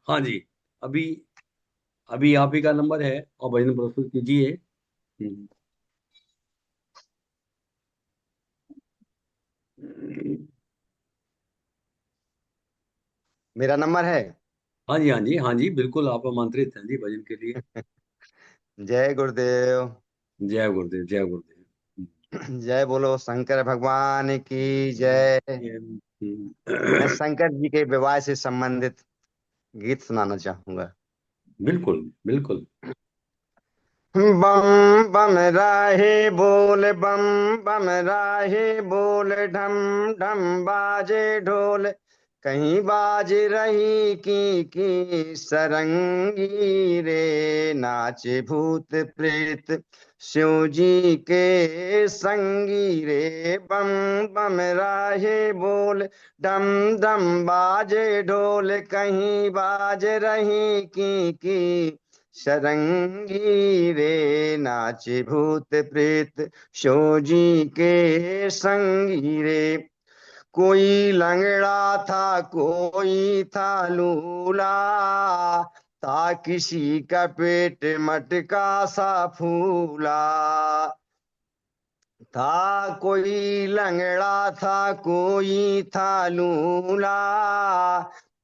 हाँ जी। अभी, अभी आप ही का नंबर है और भजन प्रस्तुत कीजिए। हम्म। मेरा नंबर है। हाँ जी, हाँ जी, हाँ जी, बिल्कुल आप आमंत्रित हैं जी भजन के लिए। जय गुरुदेव। जय गुरुदेव, जय गुरुदेव। जय बोलो शंकर भगवान की जय। मैं शंकर जी के विवाह से संबंधित गीत सुनाना चाहूंगा। बिल्कुल बिल्कुल। बम बम राहे बोल, बम बम राहे बोल, ढम ढम बाजे ढोल, कहीं बाज रही की सरंगी रे, नाचे भूत प्रेत शिव जी के संगी रे, बम बम राहे बोल, डम डम बाजे ढोल, कहीं बाज रही की सरंगी रे, नाचे भूत प्रेत शो जी के संगी रे, कोई लंगड़ा था कोई था लूला, था किसी का पेट मटका सा फूला, था कोई लंगड़ा था कोई था लूला,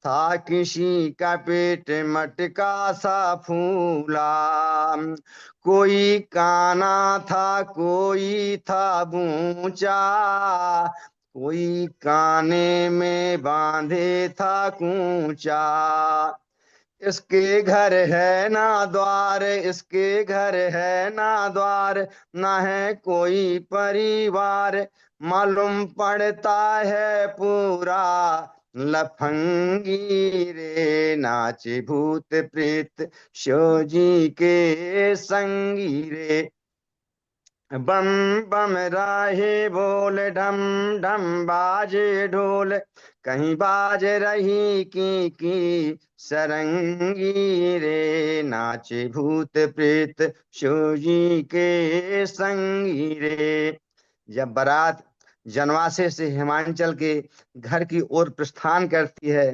था किसी का पेट मटका सा फूला, कोई काना था कोई था बूचा, कोई काने में बांधे था कूचा। इसके घर है ना द्वार, इसके घर है ना द्वार, ना है कोई परिवार, मालूम पड़ता है पूरा लफंगी रे। नाचे भूत प्रेत शिव जी के संगी रे। बम बम राहे बोल, ढम ढम बाजे ढोल, कहीं बाज रही की सरंगी रे। नाचे भूत प्रेत शिव जी के संगी रे। जब बारात जनवासे से हिमांचल के घर की ओर प्रस्थान करती है,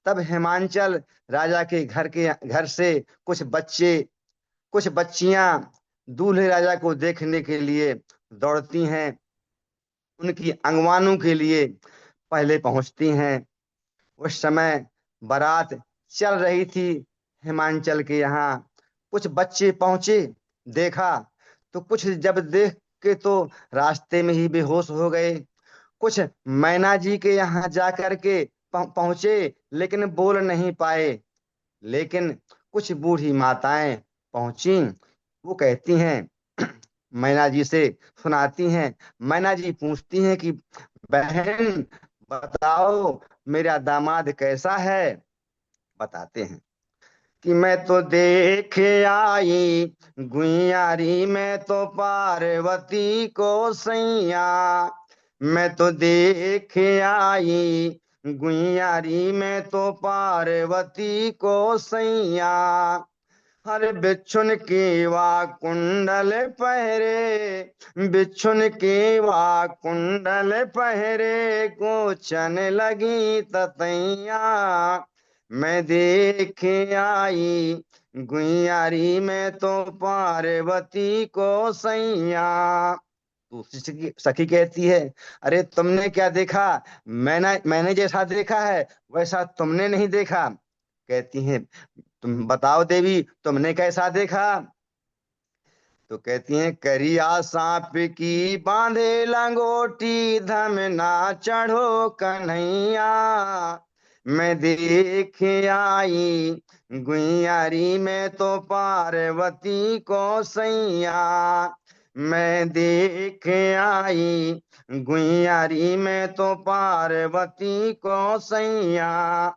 तब हिमांचल राजा के घर से कुछ बच्चियां दूल्हे राजा को देखने के लिए दौड़ती हैं, उनकी अंगवानों के लिए पहले पहुंचती हैं। उस समय बारात चल रही थी हिमांचल के यहाँ। कुछ बच्चे पहुंचे, देखा तो कुछ जब देख के तो रास्ते में ही बेहोश हो गए। कुछ मैना जी के यहाँ जा कर के पहुंचे, लेकिन बोल नहीं पाए। लेकिन कुछ बूढ़ी माताएं पहुंची, वो कहती हैं मैना जी से सुनाती हैं। मैना जी पूछती हैं कि बहन बताओ मेरा दामाद कैसा है। बताते हैं कि मैं तो देख आई गुइयारी में तो पार्वती को सैया, मैं तो देख आई गुइयारी में तो पार्वती को सैया। हर बिच्छुन की वा कुंडल पहरे, बिच्छुन की वा कुंडल पहरे, को चन लगी ततैया। मैं देख आई गुइयारी में तो पार्वती को सैया। दूसरी सखी कहती है, अरे तुमने क्या देखा, मैंने जैसा देखा है वैसा तुमने नहीं देखा। कहती है, तुम बताओ देवी तुमने कैसा देखा। तो कहती हैं, करिया सांप की बांधे लंगोटी, धम ना चढ़ो कन्हैया। मैं देख आई गुइयारी में तो पार्वती को सैया। मैं देख आई गुइयारी में तो पार्वती को सैया।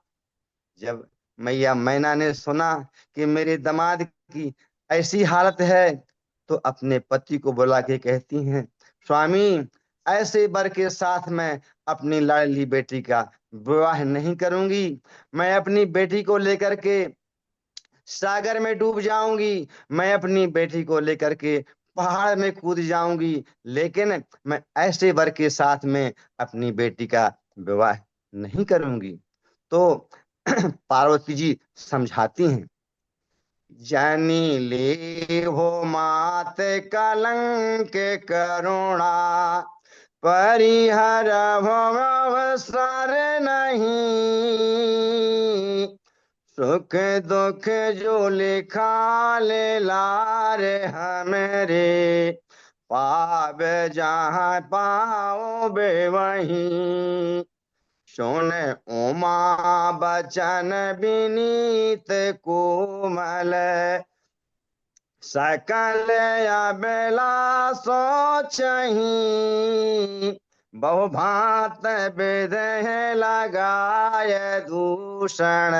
जब मैया मैना ने सुना कि मेरे दामाद की ऐसी हालत है, तो अपने पति को बुला के कहती हैं, स्वामी ऐसे वर के साथ मैं अपनी लाडली बेटी का विवाह नहीं करूंगी। मैं अपनी बेटी को लेकर के सागर में डूब जाऊंगी, मैं अपनी बेटी को लेकर के पहाड़ में कूद जाऊंगी, लेकिन मैं ऐसे वर के साथ में अपनी बेटी का विवाह नहीं करूंगी। तो पार्वती जी समझाती हैं, जानी ले हो मात कलंक करुणा, परिहर भव अवसर नहीं। सुख दुख जो लिखा ले लार हमरे, पावे जहाँ पाओ बे वहीं। सुन उमा बचन विनीत कोमल, सकल अबेला सोचही। बहु भांत विदेह लगाय दूषण,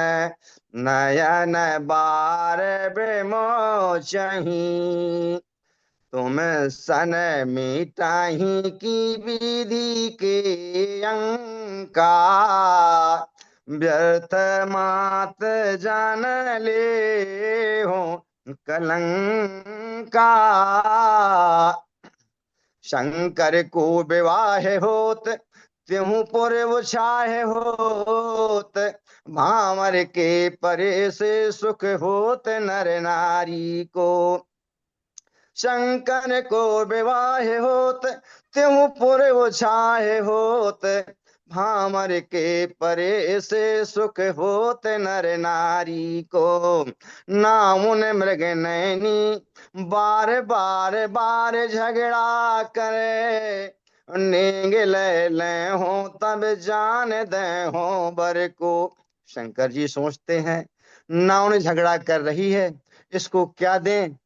नयन बार विमोचही। तुम सन मिटाही की विधि के अंका, व्यर्थ मात जान ले हो कलंका। शंकर को विवाह होत त्यों पूर्व छाह होत, भांवर के परे से सुख होत नर नारी को। शंकर को विवाह होत त्यों पूर्व छाह होत, भामर के परे से सुख होते नर नारी को। नामुन मृग नैनी बार बार बार झगड़ा करे। नींग ले ले हो तब जान दे हो बर को। शंकर जी सोचते हैं नाउन झगड़ा कर रही है, इसको क्या दें।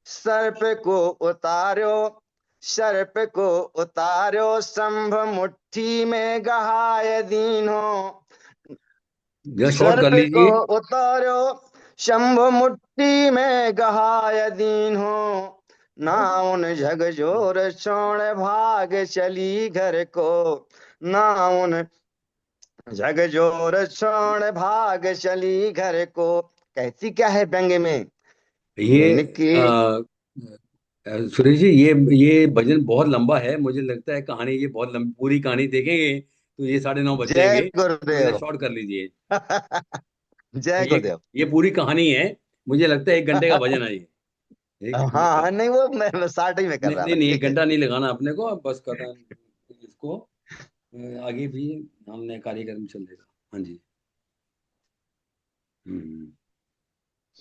सर्प को उतारो, सर्प को उतारो, संभ मुट्ठी में गहाय दीनो। जरा शॉर्ट कर सर्प को लीजिए। उतारो, शंभ मुट्ठी में गहाय दीनो। नाउन झकझोर छोड़ भाग चली घर को। नाउन झकझोर छोड़ भाग चली घर को। कहती क्या है व्यंग में, ये इनके सुरेश जी, ये भजन बहुत लंबा है, मुझे लगता है कहानी ये बहुत लंबी, पूरी कहानी देखेंगे तो ये 9:30 बज जय जाएंगे, तो जरा गुरुदेव। शॉर्ट कर लीजिए। जय ये गुरुदेव। ये पूरी कहानी है, मुझे लगता है 1 घंटे का भजन है ये। हाँ नहीं, वो मैं स्टार्टिंग में कर नहीं रहा नहीं था, नहीं, ठीक 1 है। घंटा नहीं लगाना अपने को, बस करना इसको। आगे भी हमने कार्यक्रम चलेगा। हाँ जी। हम्म,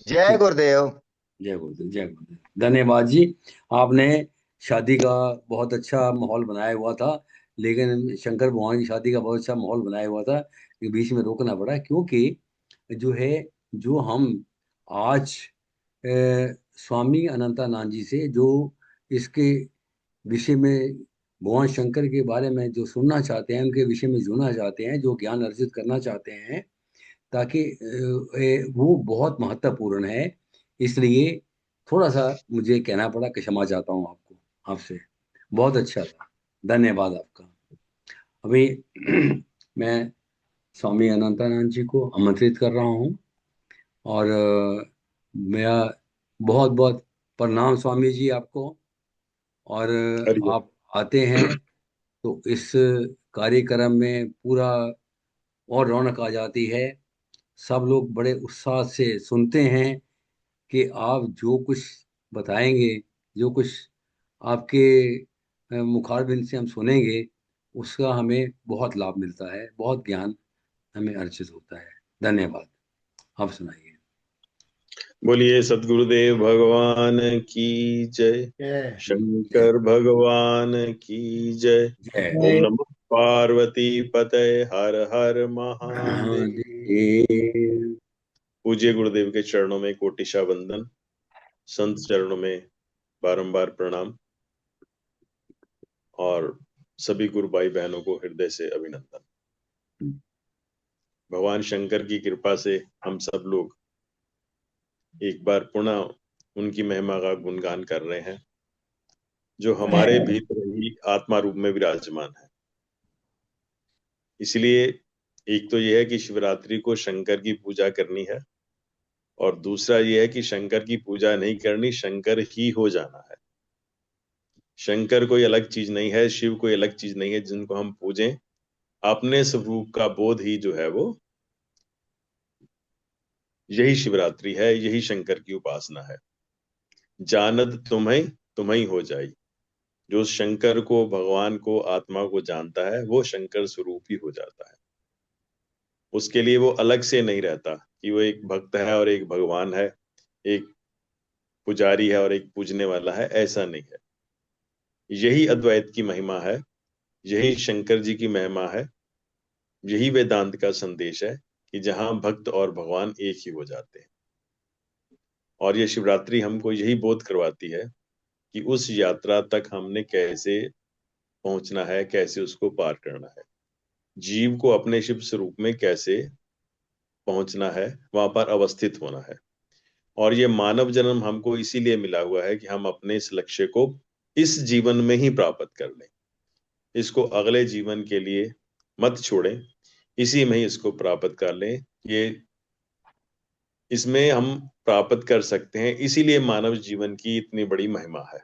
जय ठीक। गुरुदेव। जय गुरुदेव, जय गुरुदेव, धन्यवाद जी। आपने शादी का बहुत अच्छा माहौल बनाया हुआ था, लेकिन शंकर भगवान की शादी का बहुत अच्छा माहौल बनाया हुआ था, ये बीच में रोकना पड़ा क्योंकि जो है, जो हम आज स्वामी अनंतानंद जी से जो इसके विषय में, भगवान शंकर के बारे में जो सुनना चाहते हैं, उनके विषय में जुड़ना चाहते हैं, जो ज्ञान अर्जित करना चाहते हैं, ताकि वो बहुत महत्वपूर्ण है। इसलिए थोड़ा सा मुझे कहना पड़ा कि क्षमा चाहता हूँ आपको, आपसे। बहुत अच्छा था, धन्यवाद आपका। अभी मैं स्वामी अनंतानंद जी को आमंत्रित कर रहा हूँ, और मेरा बहुत बहुत प्रणाम स्वामी जी आपको। और हरिओम। आप आते हैं तो इस कार्यक्रम में पूरा और रौनक आ जाती है। सब लोग बड़े उत्साह से सुनते हैं कि आप जो कुछ बताएंगे, जो कुछ आपके मुखारबिन से हम सुनेंगे, उसका हमें बहुत लाभ मिलता है, बहुत ज्ञान हमें अर्जित होता है। धन्यवाद। आप सुनाइए। बोलिए सदगुरुदेव भगवान की जय। जय। शंकर भगवान की जय। जय। ओम नमो पार्वती पतये, हर हर महादेव। महादेव। पूज्य गुरुदेव के चरणों में कोटिशा वंदन, संत चरणों में बारंबार प्रणाम, और सभी गुरु भाई बहनों को हृदय से अभिनंदन। भगवान शंकर की कृपा से हम सब लोग एक बार पुनः उनकी महिमा का गुणगान कर रहे हैं, जो हमारे भीतर ही आत्मा रूप में विराजमान है। इसलिए एक तो यह है कि शिवरात्रि को शंकर की पूजा करनी है, और दूसरा यह है कि शंकर की पूजा नहीं करनी, शंकर ही हो जाना है। शंकर कोई अलग चीज नहीं है, शिव कोई अलग चीज नहीं है जिनको हम पूजें। अपने स्वरूप का बोध ही जो है वो, यही शिवरात्रि है, यही शंकर की उपासना है। जानत तुम्हें तुम्हें हो जाई। जो शंकर को, भगवान को, आत्मा को जानता है, वो शंकर स्वरूप ही हो जाता है। उसके लिए वो अलग से नहीं रहता कि वो एक भक्त है और एक भगवान है, एक पुजारी है और एक पूजने वाला है, ऐसा नहीं है। यही अद्वैत की महिमा है, यही शंकर जी की महिमा है, यही वेदांत का संदेश है कि जहां भक्त और भगवान एक ही हो जाते हैं। और ये शिवरात्रि हमको यही बोध करवाती है कि उस यात्रा तक हमने कैसे पहुंचना है, कैसे उसको पार करना है, जीव को अपने शिव स्वरूप में कैसे पहुंचना है, वहां पर अवस्थित होना है। और ये मानव जन्म हमको इसीलिए मिला हुआ है कि हम अपने इस लक्ष्य को इस जीवन में ही प्राप्त कर लें, इसको अगले जीवन के लिए मत छोड़ें, इसी में ही इसको प्राप्त कर लें। ये इसमें हम प्राप्त कर सकते हैं, इसीलिए मानव जीवन की इतनी बड़ी महिमा है।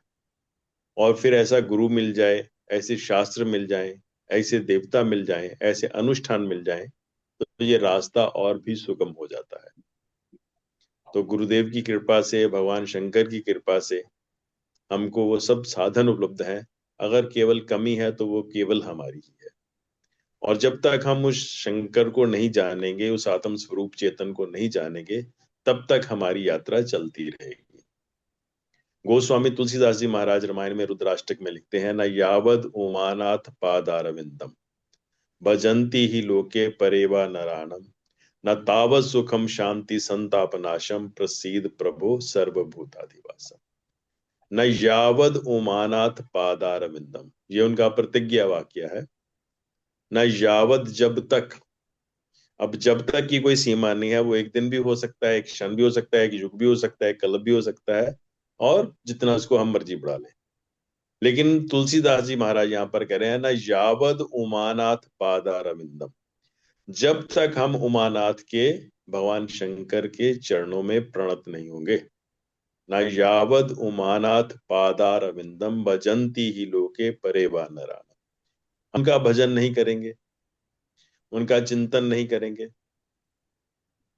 और फिर ऐसा गुरु मिल जाए, ऐसे शास्त्र मिल जाए, ऐसे देवता मिल जाए, ऐसे अनुष्ठान मिल जाए, तो ये रास्ता और भी सुगम हो जाता है। तो गुरुदेव की कृपा से, भगवान शंकर की कृपा से हमको वो सब साधन उपलब्ध हैं। अगर केवल कमी है तो वो केवल हमारी ही है। और जब तक हम उस शंकर को नहीं जानेंगे, उस आत्म स्वरूप चेतन को नहीं जानेंगे, तब तक हमारी यात्रा चलती रहेगी। गोस्वामी तुलसीदास जी महाराज रामायण में रुद्राष्टक में लिखते हैं, न यावद उमानाथ पादारविंदम भजंती ही लोके परेवा नराणम न तावत सुखम शांति संतापनाशम प्रसीद प्रभो सर्वभूताधिवासम। न यावद उमानाथ पादारविंदम, ये उनका प्रतिज्ञा वाक्य है। न यावद, जब तक। अब जब तक की कोई सीमा नहीं है, वो एक दिन भी हो सकता है, एक क्षण भी हो सकता है, एक युग भी हो सकता है, कल भी हो सकता है, और जितना उसको हम मर्जी बढ़ा लें। लेकिन तुलसीदास जी महाराज यहाँ पर कह रहे हैं, न यावद उमानाथ पादारविंदम, जब तक हम उमानाथ के, भगवान शंकर के चरणों में प्रणत नहीं होंगे। न यावद उमानाथ पादारविंदम भजंती ही लोके परेवा नराणम, उनका भजन नहीं करेंगे, उनका चिंतन नहीं करेंगे।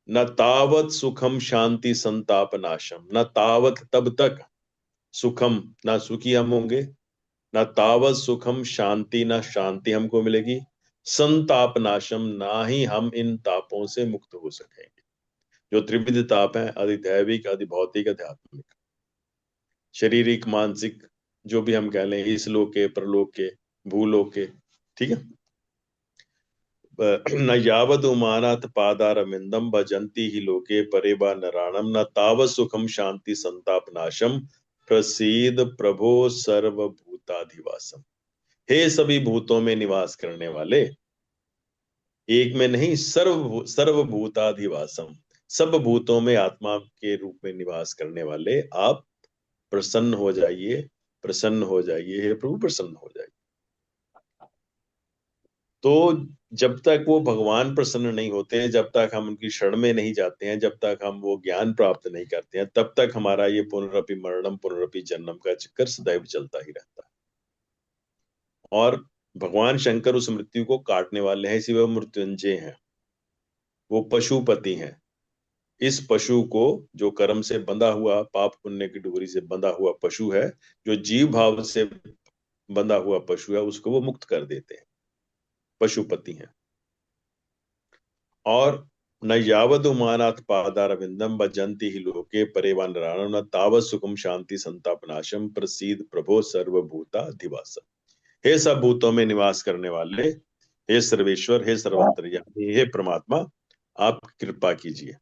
न तावत सुखम शांति संताप नाशम, न तावत, तब तक, सुखम, ना सुखी हम होंगे, न तावत सुखम शांति, ना शांति हमको मिलेगी, संताप नाशम, ना ही हम इन तापों से मुक्त हो सकेंगे। जो त्रिविध ताप हैं, अधिदैविक, अधिभौतिक, आध्यात्मिक, शारीरिक, मानसिक, जो भी हम कह लें, इस लोक के, परलोक के, भूलोक के, ठीक है। न यावद उमानाथ पादारविंदम भजंती ही लोके परेवा नराणम न तावत सुखम शांति संताप नाशम प्रसीद प्रभो सर्वभूताधिवासम। हे सभी भूतों में निवास करने वाले, एक में नहीं, सर्वभूताधिवासम, सब भूतों में आत्मा के रूप में निवास करने वाले, आप प्रसन्न हो जाइए, प्रसन्न हो जाइए, हे प्रभु प्रसन्न हो जाइए। तो जब तक वो भगवान प्रसन्न नहीं होते, जब तक हम उनकी शरण में नहीं जाते हैं, जब तक हम वो ज्ञान प्राप्त नहीं करते हैं, तब तक हमारा ये पुनरपि मरणम पुनरपि जन्म का चक्कर सदैव चलता ही रहता है। और भगवान शंकर उस मृत्यु को काटने वाले हैं, इसी वह मृत्युंजय हैं, वो पशुपति हैं। इस पशु को, जो कर्म से बंधा हुआ, पाप पुण्य की डोरी से बंधा हुआ पशु है, जो जीव भाव से बंधा हुआ पशु है, उसको वो मुक्त कर देते हैं, पशुपति हैं। और न यावद उमानाथ पादारविंदम भजंती ही लोके परेवा नराणम न तावत सुखम शांति संतापनाशम प्रसीद प्रभो सर्वभूताधिवासम। हे सब भूतों में निवास करने वाले, हे सर्वेश्वर, हे सर्वंतर्यामी, हे परमात्मा, आप कृपा कीजिए।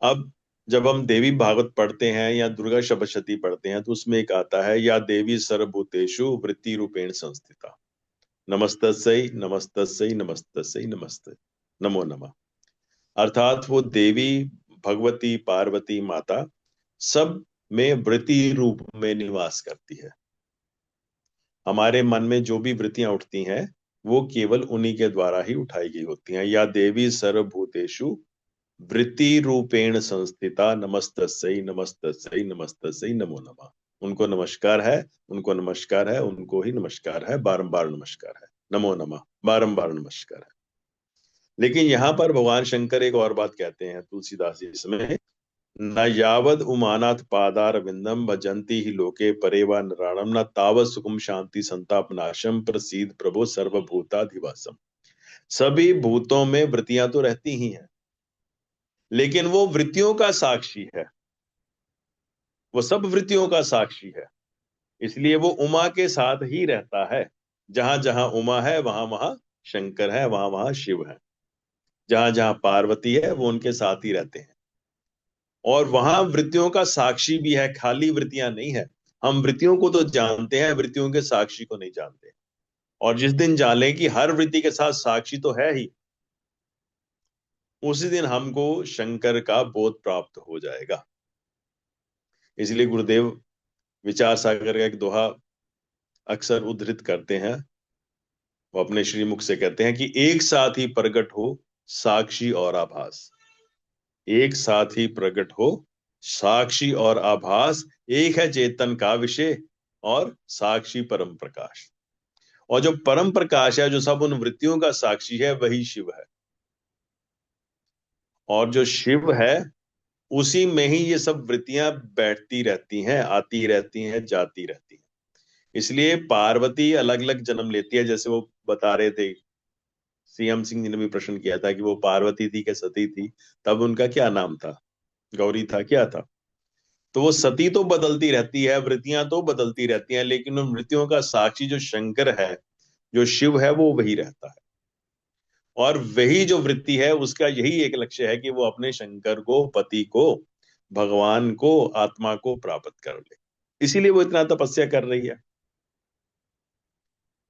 अब जब हम देवी भागवत पढ़ते हैं या दुर्गा सप्तशती पढ़ते हैं, तो उसमें एक आता है, या देवी सर्वभूतेषु वृत्ति रूपेण संस्थिता, नमस्तस्यै नमस्तस्यै नमस्तस्यै नमस्ते नमो नमः। अर्थात वो देवी भगवती पार्वती माता सब में वृत्ति रूप में निवास करती है। हमारे मन में जो भी वृत्तियां उठती हैं, वो केवल उन्हीं के द्वारा ही उठाई गई होती हैं। या देवी सर्वभूतेषु वृत्ति रूपेण संस्थिता, नमस्तस्यै नमस्तस्यै नमस्तस्यै नमो नमः। उनको नमस्कार है, उनको नमस्कार है, उनको ही नमस्कार है, बारंबार नमस्कार है, नमो नमः, बारंबार नमस्कार है। लेकिन यहाँ पर भगवान शंकर एक और बात कहते हैं, तुलसीदास जी इसमें, न यावद उमानाथ पादारविंदम भजंती ही लोके परेवा नराणम न तावत सुखम शांति संताप नाशम प्रसीद प्रभो सर्वभूताधिवासम। सभी भूतों में वृत्तियां तो रहती ही हैं, लेकिन वो वृत्तियों का साक्षी है, वो सब वृत्तियों का साक्षी है, इसलिए वो उमा के साथ ही रहता है। जहां जहां उमा है, वहां वहां शंकर है, वहां वहां शिव है। जहां जहां पार्वती है, वो उनके साथ ही रहते हैं। और वहां वृत्तियों का साक्षी भी है, खाली वृत्तियां नहीं है। हम वृत्तियों को तो जानते हैं, वृत्तियों के साक्षी को नहीं जानते। और जिस दिन जान लें कि हर वृत्ति के साथ साक्षी तो है ही, उसी दिन हमको शंकर का बोध प्राप्त हो जाएगा। इसलिए गुरुदेव विचार सागर का एक दोहा अक्सर उद्धृत करते हैं। वो अपने श्रीमुख से कहते हैं कि एक साथ ही प्रकट हो साक्षी और आभास, एक साथ ही प्रकट हो साक्षी और आभास, एक है चेतन का विषय और साक्षी परम प्रकाश। और जो परम प्रकाश है, जो सब उन वृत्तियों का साक्षी है, वही शिव है। और जो शिव है, उसी में ही ये सब वृत्तियां बैठती रहती हैं, आती रहती हैं, जाती रहती हैं। इसलिए पार्वती अलग अलग जन्म लेती है, जैसे वो बता रहे थे सीएम सिंह जी ने भी प्रश्न किया था कि वो पार्वती थी कि सती थी, तब उनका क्या नाम था, गौरी था, क्या था। तो वो सती तो बदलती रहती है, वृत्तियां तो बदलती रहती हैं, लेकिन उन वृत्तियों का साक्षी जो शंकर है, जो शिव है, वो वही रहता है। और वही जो वृत्ति है उसका यही एक लक्ष्य है कि वो अपने शंकर को, पति को, भगवान को, आत्मा को प्राप्त कर ले। इसीलिए वो इतना तपस्या कर रही है।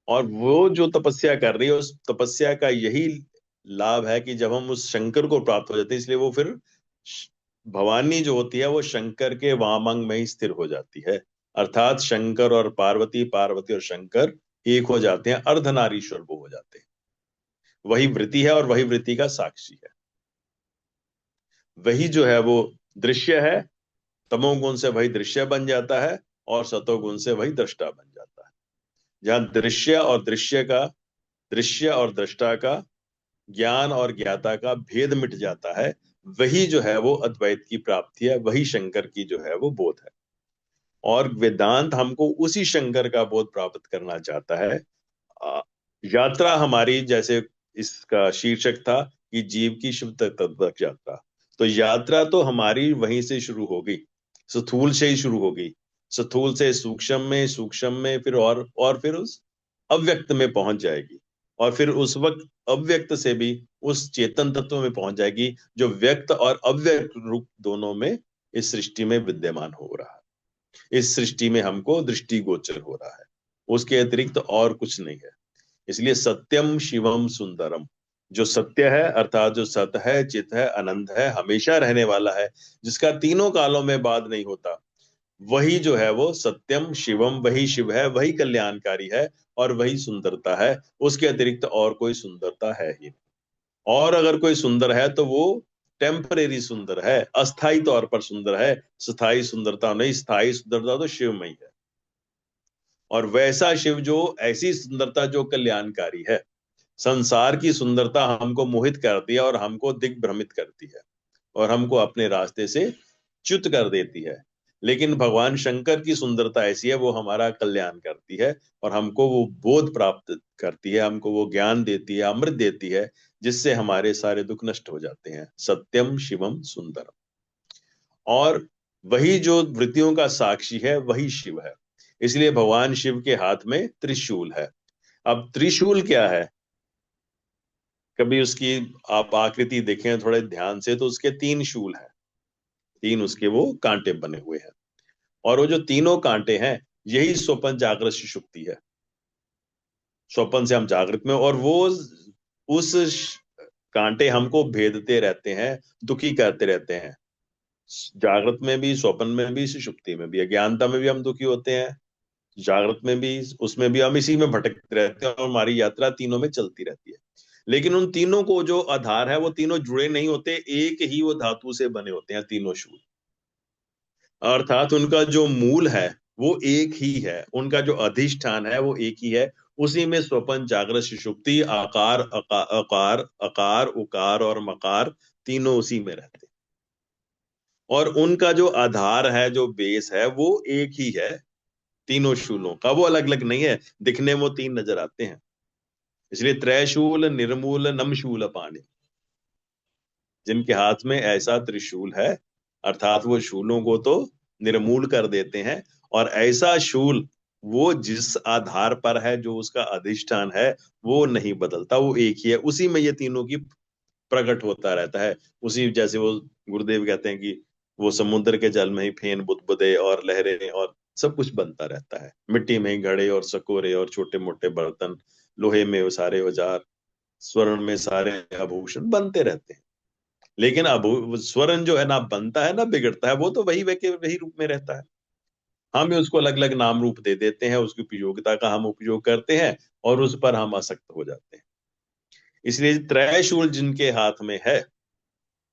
और वो जो तपस्या कर रही है, उस तपस्या का यही लाभ है कि जब हम उस शंकर को प्राप्त हो जाते हैं, इसलिए वो फिर भवानी जो होती है वो शंकर के वामांग में ही स्थिर हो जाती है। अर्थात शंकर और पार्वती, पार्वती और शंकर एक हो जाते हैं, अर्धनारीश्वर वो हो जाते हैं। वही वृत्ति है और वही वृत्ति का साक्षी है। वही जो है वो दृश्य है, तमोगुण से वही दृश्य बन जाता है और सतोगुण से वही दृष्टा बन जाता है। जहां दृश्य और दृष्टा का, ज्ञान और ज्ञाता का भेद मिट जाता है, वही जो है वो अद्वैत की प्राप्ति है, वही शंकर की जो है वो बोध है। और वेदांत हमको उसी शंकर का बोध प्राप्त करना चाहता है। यात्रा हमारी, जैसे इसका शीर्षक था कि जीव की शिव तक यात्रा, तो यात्रा तो हमारी वहीं से शुरू होगी, स्थूल से ही शुरू होगी। स्थूल से सूक्ष्म में, सूक्ष्म में फिर और फिर उस अव्यक्त में पहुंच जाएगी, और फिर उस वक्त अव्यक्त से भी उस चेतन तत्व में पहुंच जाएगी, जो व्यक्त और अव्यक्त रूप दोनों में इस सृष्टि में विद्यमान हो रहा है। इस सृष्टि में हमको दृष्टिगोचर हो रहा है, उसके अतिरिक्त और कुछ नहीं है। इसलिए सत्यम शिवम सुंदरम, जो सत्य है अर्थात जो सत है, चित है, अनंत है, हमेशा रहने वाला है, जिसका तीनों कालों में बाद नहीं होता, वही जो है वो सत्यम शिवम, वही शिव है, वही कल्याणकारी है और वही सुंदरता है। उसके अतिरिक्त और कोई सुंदरता है ही नहीं। और अगर कोई सुंदर है तो वो टेम्परेरी सुंदर है, अस्थाई तौर पर सुंदर है, स्थायी सुंदरता नहीं। स्थायी सुंदरता तो शिवमय है, और वैसा शिव जो, ऐसी सुंदरता जो कल्याणकारी है। संसार की सुंदरता हमको मोहित करती है और हमको दिग्भ्रमित करती है और हमको अपने रास्ते से च्युत कर देती है। लेकिन भगवान शंकर की सुंदरता ऐसी है, वो हमारा कल्याण करती है और हमको वो बोध प्राप्त करती है, हमको वो ज्ञान देती है, अमृत देती है, जिससे हमारे सारे दुख नष्ट हो जाते हैं। सत्यम शिवम सुंदरम। और वही जो वृत्तियों का साक्षी है वही शिव है। इसलिए भगवान शिव के हाथ में त्रिशूल है। अब त्रिशूल क्या है, कभी उसकी आप आकृति देखें थोड़े ध्यान से, तो उसके 3 शूल हैं, 3 उसके वो कांटे बने हुए हैं। और वो जो तीनों कांटे हैं, यही स्वपन जागृत सुषुप्ति है। स्वपन से हम जागृत में, और वो उस कांटे हमको भेदते रहते हैं, दुखी करते रहते हैं। जागृत में भी, स्वपन में भी, सुषुप्ति में भी। अज्ञानता में भी हम दुखी होते हैं, जागृत में भी, उसमें भी हम इसी में भटकते रहते हैं, और हमारी यात्रा तीनों में चलती रहती है। लेकिन उन तीनों को जो आधार है, वो तीनों जुड़े नहीं होते, एक ही वो धातु से बने होते हैं तीनों शूल। अर्थात उनका जो मूल है वो एक ही है, उनका जो अधिष्ठान है वो एक ही है। उसी में स्वपन जागृत सुषुप्ति, आकार अकार अकार उकार और मकार, तीनों उसी में रहते हैं। और उनका जो आधार है, जो बेस है, वो एक ही है तीनों शूलों का, वो अलग अलग नहीं है। दिखने में वो 3 नजर आते हैं। इसलिए त्रैशूल निर्मूल नमशूल पाणी, जिनके हाथ में ऐसा त्रिशूल है, अर्थात वो शूलों को तो निर्मूल कर देते हैं, और ऐसा शूल वो जिस आधार पर है, जो उसका अधिष्ठान है, वो नहीं बदलता, वो एक ही है। उसी में ये तीनों की प्रकट होता रहता है। उसी, जैसे वो गुरुदेव कहते हैं कि वो समुद्र के जल में ही फेन बुदबुदे और लहरें और सब कुछ बनता रहता है। मिट्टी में ही घड़े और सकोरे और छोटे मोटे बर्तन, लोहे में वो सारे औजार, स्वर्ण में सारे आभूषण बनते रहते हैं। लेकिन अब स्वर्ण जो है ना बनता है ना बिगड़ता है, वो तो वही वही रूप में रहता है। हम उसको अलग अलग नाम रूप दे देते हैं, उसकी उपयोगिता का हम उपयोग करते हैं और उस पर हम आसक्त हो जाते हैं। इसलिए त्रैशूल जिनके हाथ में है,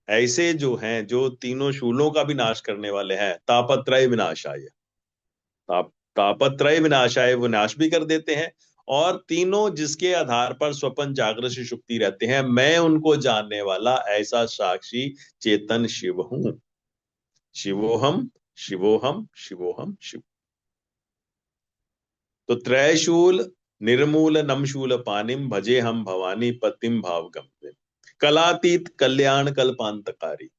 ऐसे जो हैं, जो तीनों शूलों का भी नाश करने वाले हैं, तापत्रय विनाशाय, तापत्रय विनाशाय, वो नाश भी कर देते हैं। और तीनों जिसके आधार पर स्वपन जागृत सुषुप्ति रहते हैं, मैं उनको जानने वाला ऐसा साक्षी चेतन शिव हूं। शिवोहम शिवोहम शिवोहम शिव। तो त्रैशूल निर्मूलनम शूल पानिम भजे हम भवानी पतिम भावगम्य। कलातीत कल्याण कल्पांतकारी,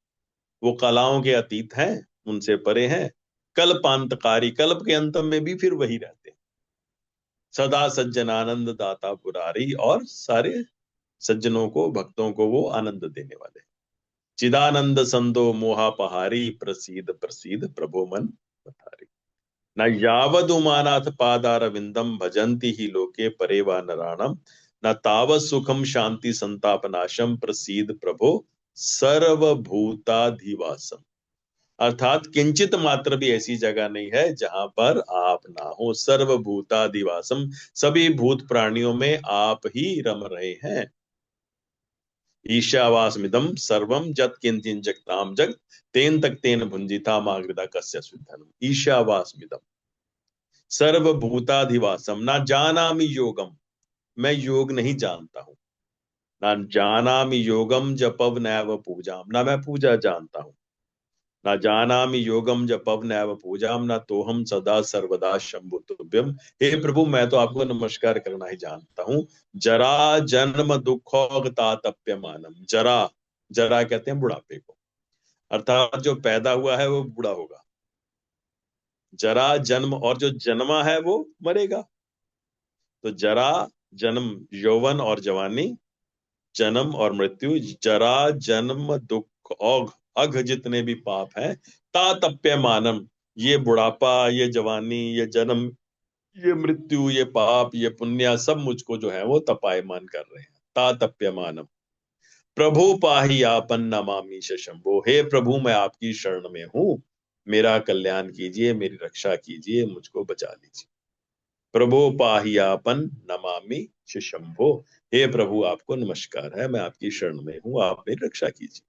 वो कलाओं के अतीत हैं, उनसे परे हैं। कल्पांतकारी, कल्प के अंत में भी फिर वही रहते हैं। सदा सज्जनानंद दाता पुरारी, और सारे सज्जनों को, भक्तों को वो आनंद देने वाले। चिदानंद संदो मोहापहारी, प्रसीद प्रसीद प्रभो मन पधारी। न यावद उमानाथ पादार विंदम भजंती ही लोके परे वा नराणम, न तावत सुखम शांति संताप नाशम, प्रसीद प्रभो सर्वभूताधिवासम। अर्थात किंचित मात्र भी ऐसी जगह नहीं है जहां पर आप ना हो। सर्वभूताधिवासम, सभी भूत प्राणियों में आप ही रम रहे हैं। ईशावासमिदम सर्वम जत किंचिन जगताम जग, तेन तक तेन भुंजिता मागृता कस्य सुधनम। ईशावासमिदम सर्वभूताधिवासम, ना जानामि योगम, मैं योग नहीं जानता हूं। ना जानामि योगम जपव नैव पूजाम, ना मैं पूजा जानता हूं। ना जानामि योगम जपव नैव पूजाम, ना तो हम सदा सर्वदा शंभु तुभ्यम। हे प्रभु, मैं तो आपको नमस्कार करना ही जानता हूं। जरा जन्म दुखोगतातप्यमानम, जरा, जरा कहते हैं बुढ़ापे को, अर्थात जो पैदा हुआ है वो बूढ़ा होगा। जरा जन्म, और जो जन्मा है वो मरेगा। तो जरा जन्म, यौवन और जवानी, जन्म और मृत्यु, जरा जन्म दुख और अघ, जितने भी पाप हैं, तातप्यमानम, ये बुढ़ापा, ये जवानी, ये जन्म, ये मृत्यु, ये पाप, ये पुण्य, सब मुझको जो है वो तपायमान कर रहे हैं। तातप्यमानम प्रभु पाहि आपन नमामि शंभो, हे प्रभु मैं आपकी शरण में हूं, मेरा कल्याण कीजिए, मेरी रक्षा कीजिए, मुझको बचा लीजिए। प्रभु पाहियापन नमामि शंभो, हे प्रभु आपको नमस्कार है, मैं आपकी शरण में हूं, आप मेरी रक्षा कीजिए।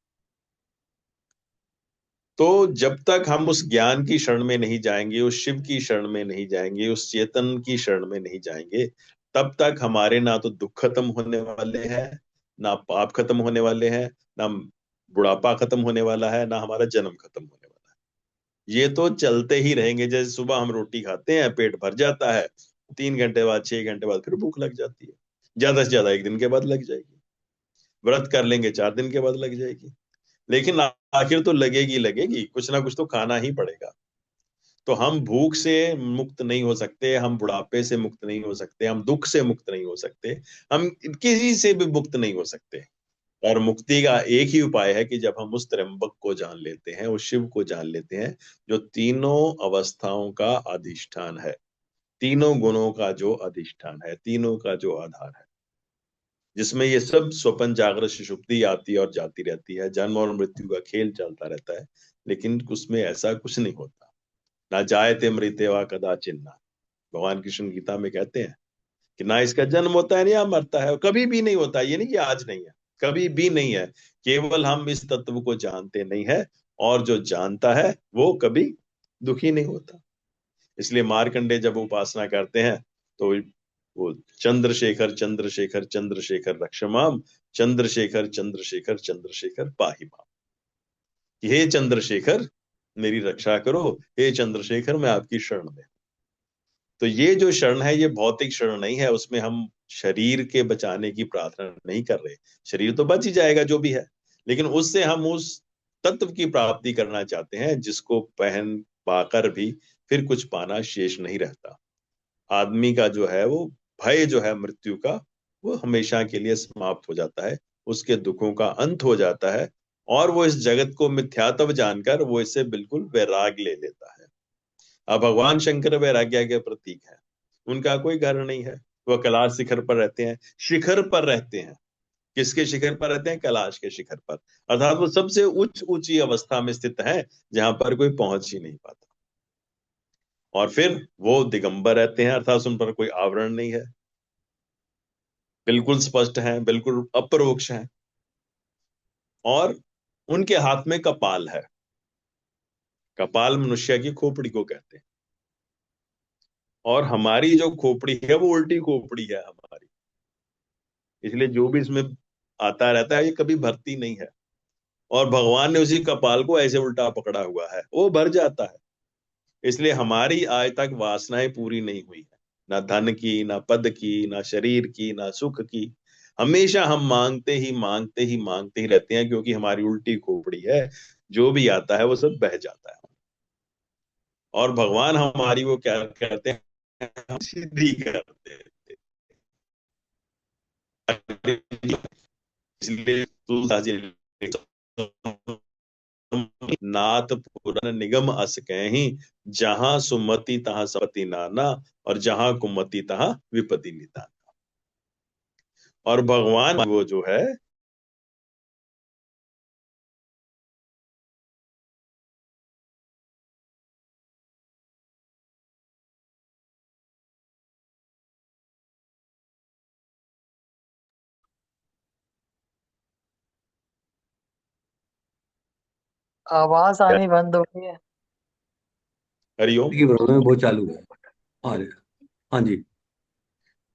तो जब तक हम उस ज्ञान की शरण में नहीं जाएंगे, उस शिव की शरण में नहीं जाएंगे, उस चेतन की शरण में नहीं जाएंगे, तब तक हमारे ना तो दुख खत्म होने वाले हैं, ना पाप खत्म होने वाले हैं, ना बुढ़ापा खत्म होने वाला है, ना हमारा जन्म खत्म होने वाला है। ये तो चलते ही रहेंगे। जैसे सुबह हम रोटी खाते हैं, पेट भर जाता है, 3 घंटे बाद, 6 घंटे बाद फिर भूख लग जाती है। ज्यादा से ज्यादा 1 दिन के बाद लग जाएगी। व्रत कर लेंगे 4 दिन के बाद लग जाएगी, लेकिन आखिर तो लगेगी लगेगी, कुछ ना कुछ तो खाना ही पड़ेगा। तो हम भूख से मुक्त नहीं हो सकते, हम बुढ़ापे से मुक्त नहीं हो सकते, हम दुख से मुक्त नहीं हो सकते, हम किसी से भी मुक्त नहीं हो सकते। और मुक्ति का एक ही उपाय है कि जब हम उस त्र्यंबक को जान लेते हैं, उस शिव को जान लेते हैं, जो तीनों अवस्थाओं का अधिष्ठान है, तीनों गुणों का जो अधिष्ठान है, तीनों का जो आधार है, जिसमें ये सब स्वप्न जागृत सुषुप्ति आती और जाती रहती है, जन्म और मृत्यु का खेल चलता रहता है, लेकिन उसमें ऐसा कुछ नहीं होता। ना जायते मृत्य वा कदाचिन्ना, भगवान कृष्ण गीता में कहते हैं कि ना इसका जन्म होता है, ना मरता है, कभी भी नहीं होता। ये नहीं कि आज नहीं है, कभी भी नहीं है। केवल हम इस तत्व को जानते नहीं है, और जो जानता है वो कभी दुखी नहीं होता। इसलिए मार्कंडे जब उपासना करते हैं तो वो चंद्रशेखर चंद्रशेखर चंद्रशेखर रक्षमाम, चंद्रशेखर चंद्रशेखर चंद्रशेखर पाहि माम, हे चंद्रशेखर मेरी रक्षा करो, हे चंद्रशेखर मैं आपकी शरण में। तो ये जो शरण है, ये भौतिक शरण नहीं है, उसमें हम शरीर के बचाने की प्रार्थना नहीं कर रहे। शरीर तो बच ही जाएगा जो भी है, लेकिन उससे हम उस तत्व की प्राप्ति करना चाहते हैं जिसको पहन पाकर भी फिर कुछ पाना शेष नहीं रहता। आदमी का जो है वो भय जो है मृत्यु का, वो हमेशा के लिए समाप्त हो जाता है, उसके दुखों का अंत हो जाता है, और वो इस जगत को मिथ्यात्व जानकर वो इससे बिल्कुल वैराग ले लेता है। अब भगवान शंकर वैराग्य के प्रतीक है, उनका कोई घर नहीं है, वह कैलाश शिखर पर रहते हैं, शिखर पर रहते हैं। किसके शिखर पर रहते हैं? कैलाश के शिखर पर, अर्थात वो सबसे उच्च ऊंची अवस्था में स्थित है जहां पर कोई पहुंच ही नहीं पाता। और फिर वो दिगंबर रहते हैं, अर्थात उन पर कोई आवरण नहीं है, बिल्कुल स्पष्ट है, बिल्कुल अपरोक्ष है, और उनके हाथ में कपाल है। कपाल मनुष्य की खोपड़ी को कहते हैं, और हमारी जो खोपड़ी है वो उल्टी खोपड़ी है हमारी, इसलिए जो भी इसमें आता रहता है ये कभी भरती नहीं है। और भगवान ने उसी कपाल को ऐसे उल्टा पकड़ा हुआ है, वो भर जाता है। इसलिए हमारी आज तक वासनाएं पूरी नहीं हुई है, ना धन की, ना पद की, ना शरीर की, ना सुख की। हमेशा हम मांगते ही मांगते ही मांगते ही रहते हैं, क्योंकि हमारी उल्टी खोपड़ी है, जो भी आता है वो सब बह जाता है। और भगवान हमारी वो क्या करते हैं, हम सीधी करते हैं। इसलिए तुलसीदास जी ने, नाथ पुरन निगम अस कहीं, जहां सुमति तहां सपति नाना, और जहां कुमति तहां विपति निदान। और भगवान वो जो है, आवाज आनी बंद हो गई है। हरिओम। की प्रॉब्लम है, वो चालू है। हाँ हाँ जी।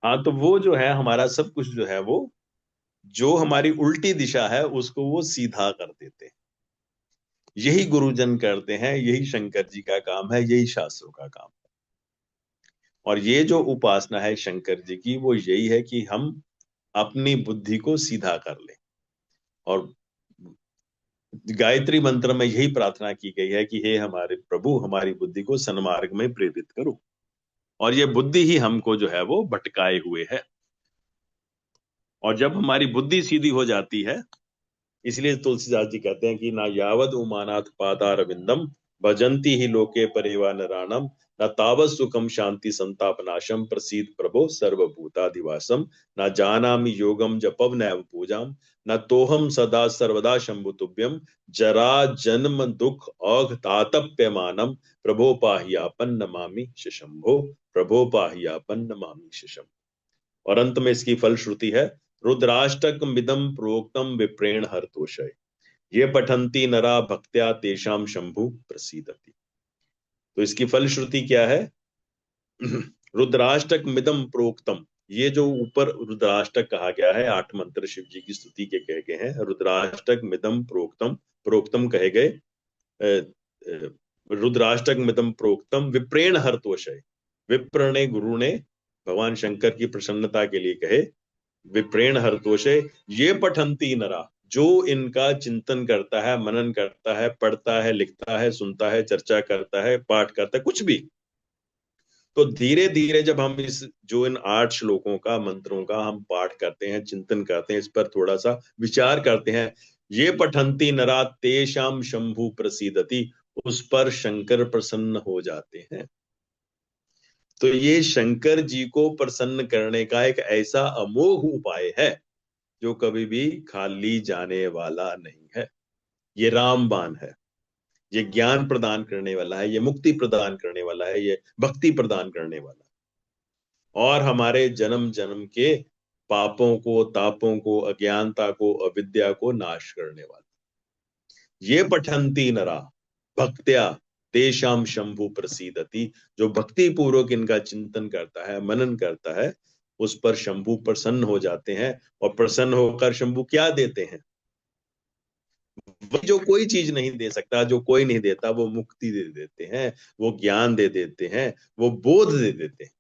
हाँ, तो वो जो है हमारा सब कुछ जो है, वो जो हमारी उल्टी दिशा है उसको वो सीधा कर देते हैं। यही गुरुजन करते हैं, यही शंकर जी का काम है, यही शास्त्रों का काम है। और ये जो उपासना है शंकर जी की, वो यही है कि हम अपनी बुद्धि को सीधा कर लें। और गायत्री मंत्र में यही प्रार्थना की गई है कि हे हमारे प्रभु, हमारी बुद्धि को सन्मार्ग में प्रेरित करो। और ये बुद्धि ही हमको जो है वो भटकाए हुए है। और जब हमारी बुद्धि सीधी हो जाती है, इसलिए तुलसीदास जी कहते हैं कि ना यावद उमानाथ पादारविंदम, भजंती ही लोके परिवा नराणम, न तावत सुखम शांति संताप नाशम, प्रसीद प्रभो सर्वभूताधिवासम, न जानामि योगम जपव नैव पूजाम, न तोहम सदा सर्वदा शंभु तुभ्यम, जरा जन्म दुख औघ तातप्यमानम, प्रभो पाहियापन नमामि शशंभो, प्रभो पाहियापन नमामि शशंभो। और अंत में इसकी फलश्रुति है, रुद्राष्टक मिदम प्रोक्तम विप्रेण हरतोषय, ये पठंती नरा भक्त्या तेषाम शंभु प्रसीदति। तो इसकी फलश्रुति क्या है? रुद्राष्टक मिदम प्रोक्तम, ये जो ऊपर रुद्राष्टक कहा गया है, 8 मंत्र शिव जी की स्तुति के कहे गए हैं। रुद्राष्टक मिदम प्रोक्तम, प्रोक्तम कहे गए, रुद्राष्टक मिदम प्रोक्तम विप्रेण हरतोषय, विप्र ने, गुरु ने भगवान शंकर की प्रसन्नता के लिए कहे, विप्रेण हरतोषे, ये पठंती नरा, जो इनका चिंतन करता है, मनन करता है, पढ़ता है, लिखता है, सुनता है, चर्चा करता है, पाठ करता है, कुछ भी, तो धीरे धीरे जब हम इस जो इन 8 श्लोकों का, मंत्रों का हम पाठ करते हैं, चिंतन करते हैं, इस पर थोड़ा सा विचार करते हैं, ये पठंती नरा तेषाम शंभु प्रसीदति, उस पर शंकर प्रसन्न हो जाते हैं। तो ये शंकर जी को प्रसन्न करने का एक ऐसा अमोघ उपाय है जो कभी भी खाली जाने वाला नहीं है। ये रामबाण है, ये ज्ञान प्रदान करने वाला है, ये मुक्ति प्रदान करने वाला है, ये भक्ति प्रदान करने वाला है, और हमारे जन्म जन्म के पापों को, तापों को, अज्ञानता को, अविद्या को नाश करने वाला। ये पठंती नरा भक्त्या तेषाम शंभु प्रसीदति, जो भक्ति पूर्वक इनका चिंतन करता है, मनन करता है, उस पर शंभु प्रसन्न हो जाते हैं। और प्रसन्न होकर शंभु क्या देते हैं? जो कोई चीज नहीं दे सकता, जो कोई नहीं देता, वो मुक्ति दे देते हैं, वो ज्ञान दे देते हैं, वो बोध दे देते हैं।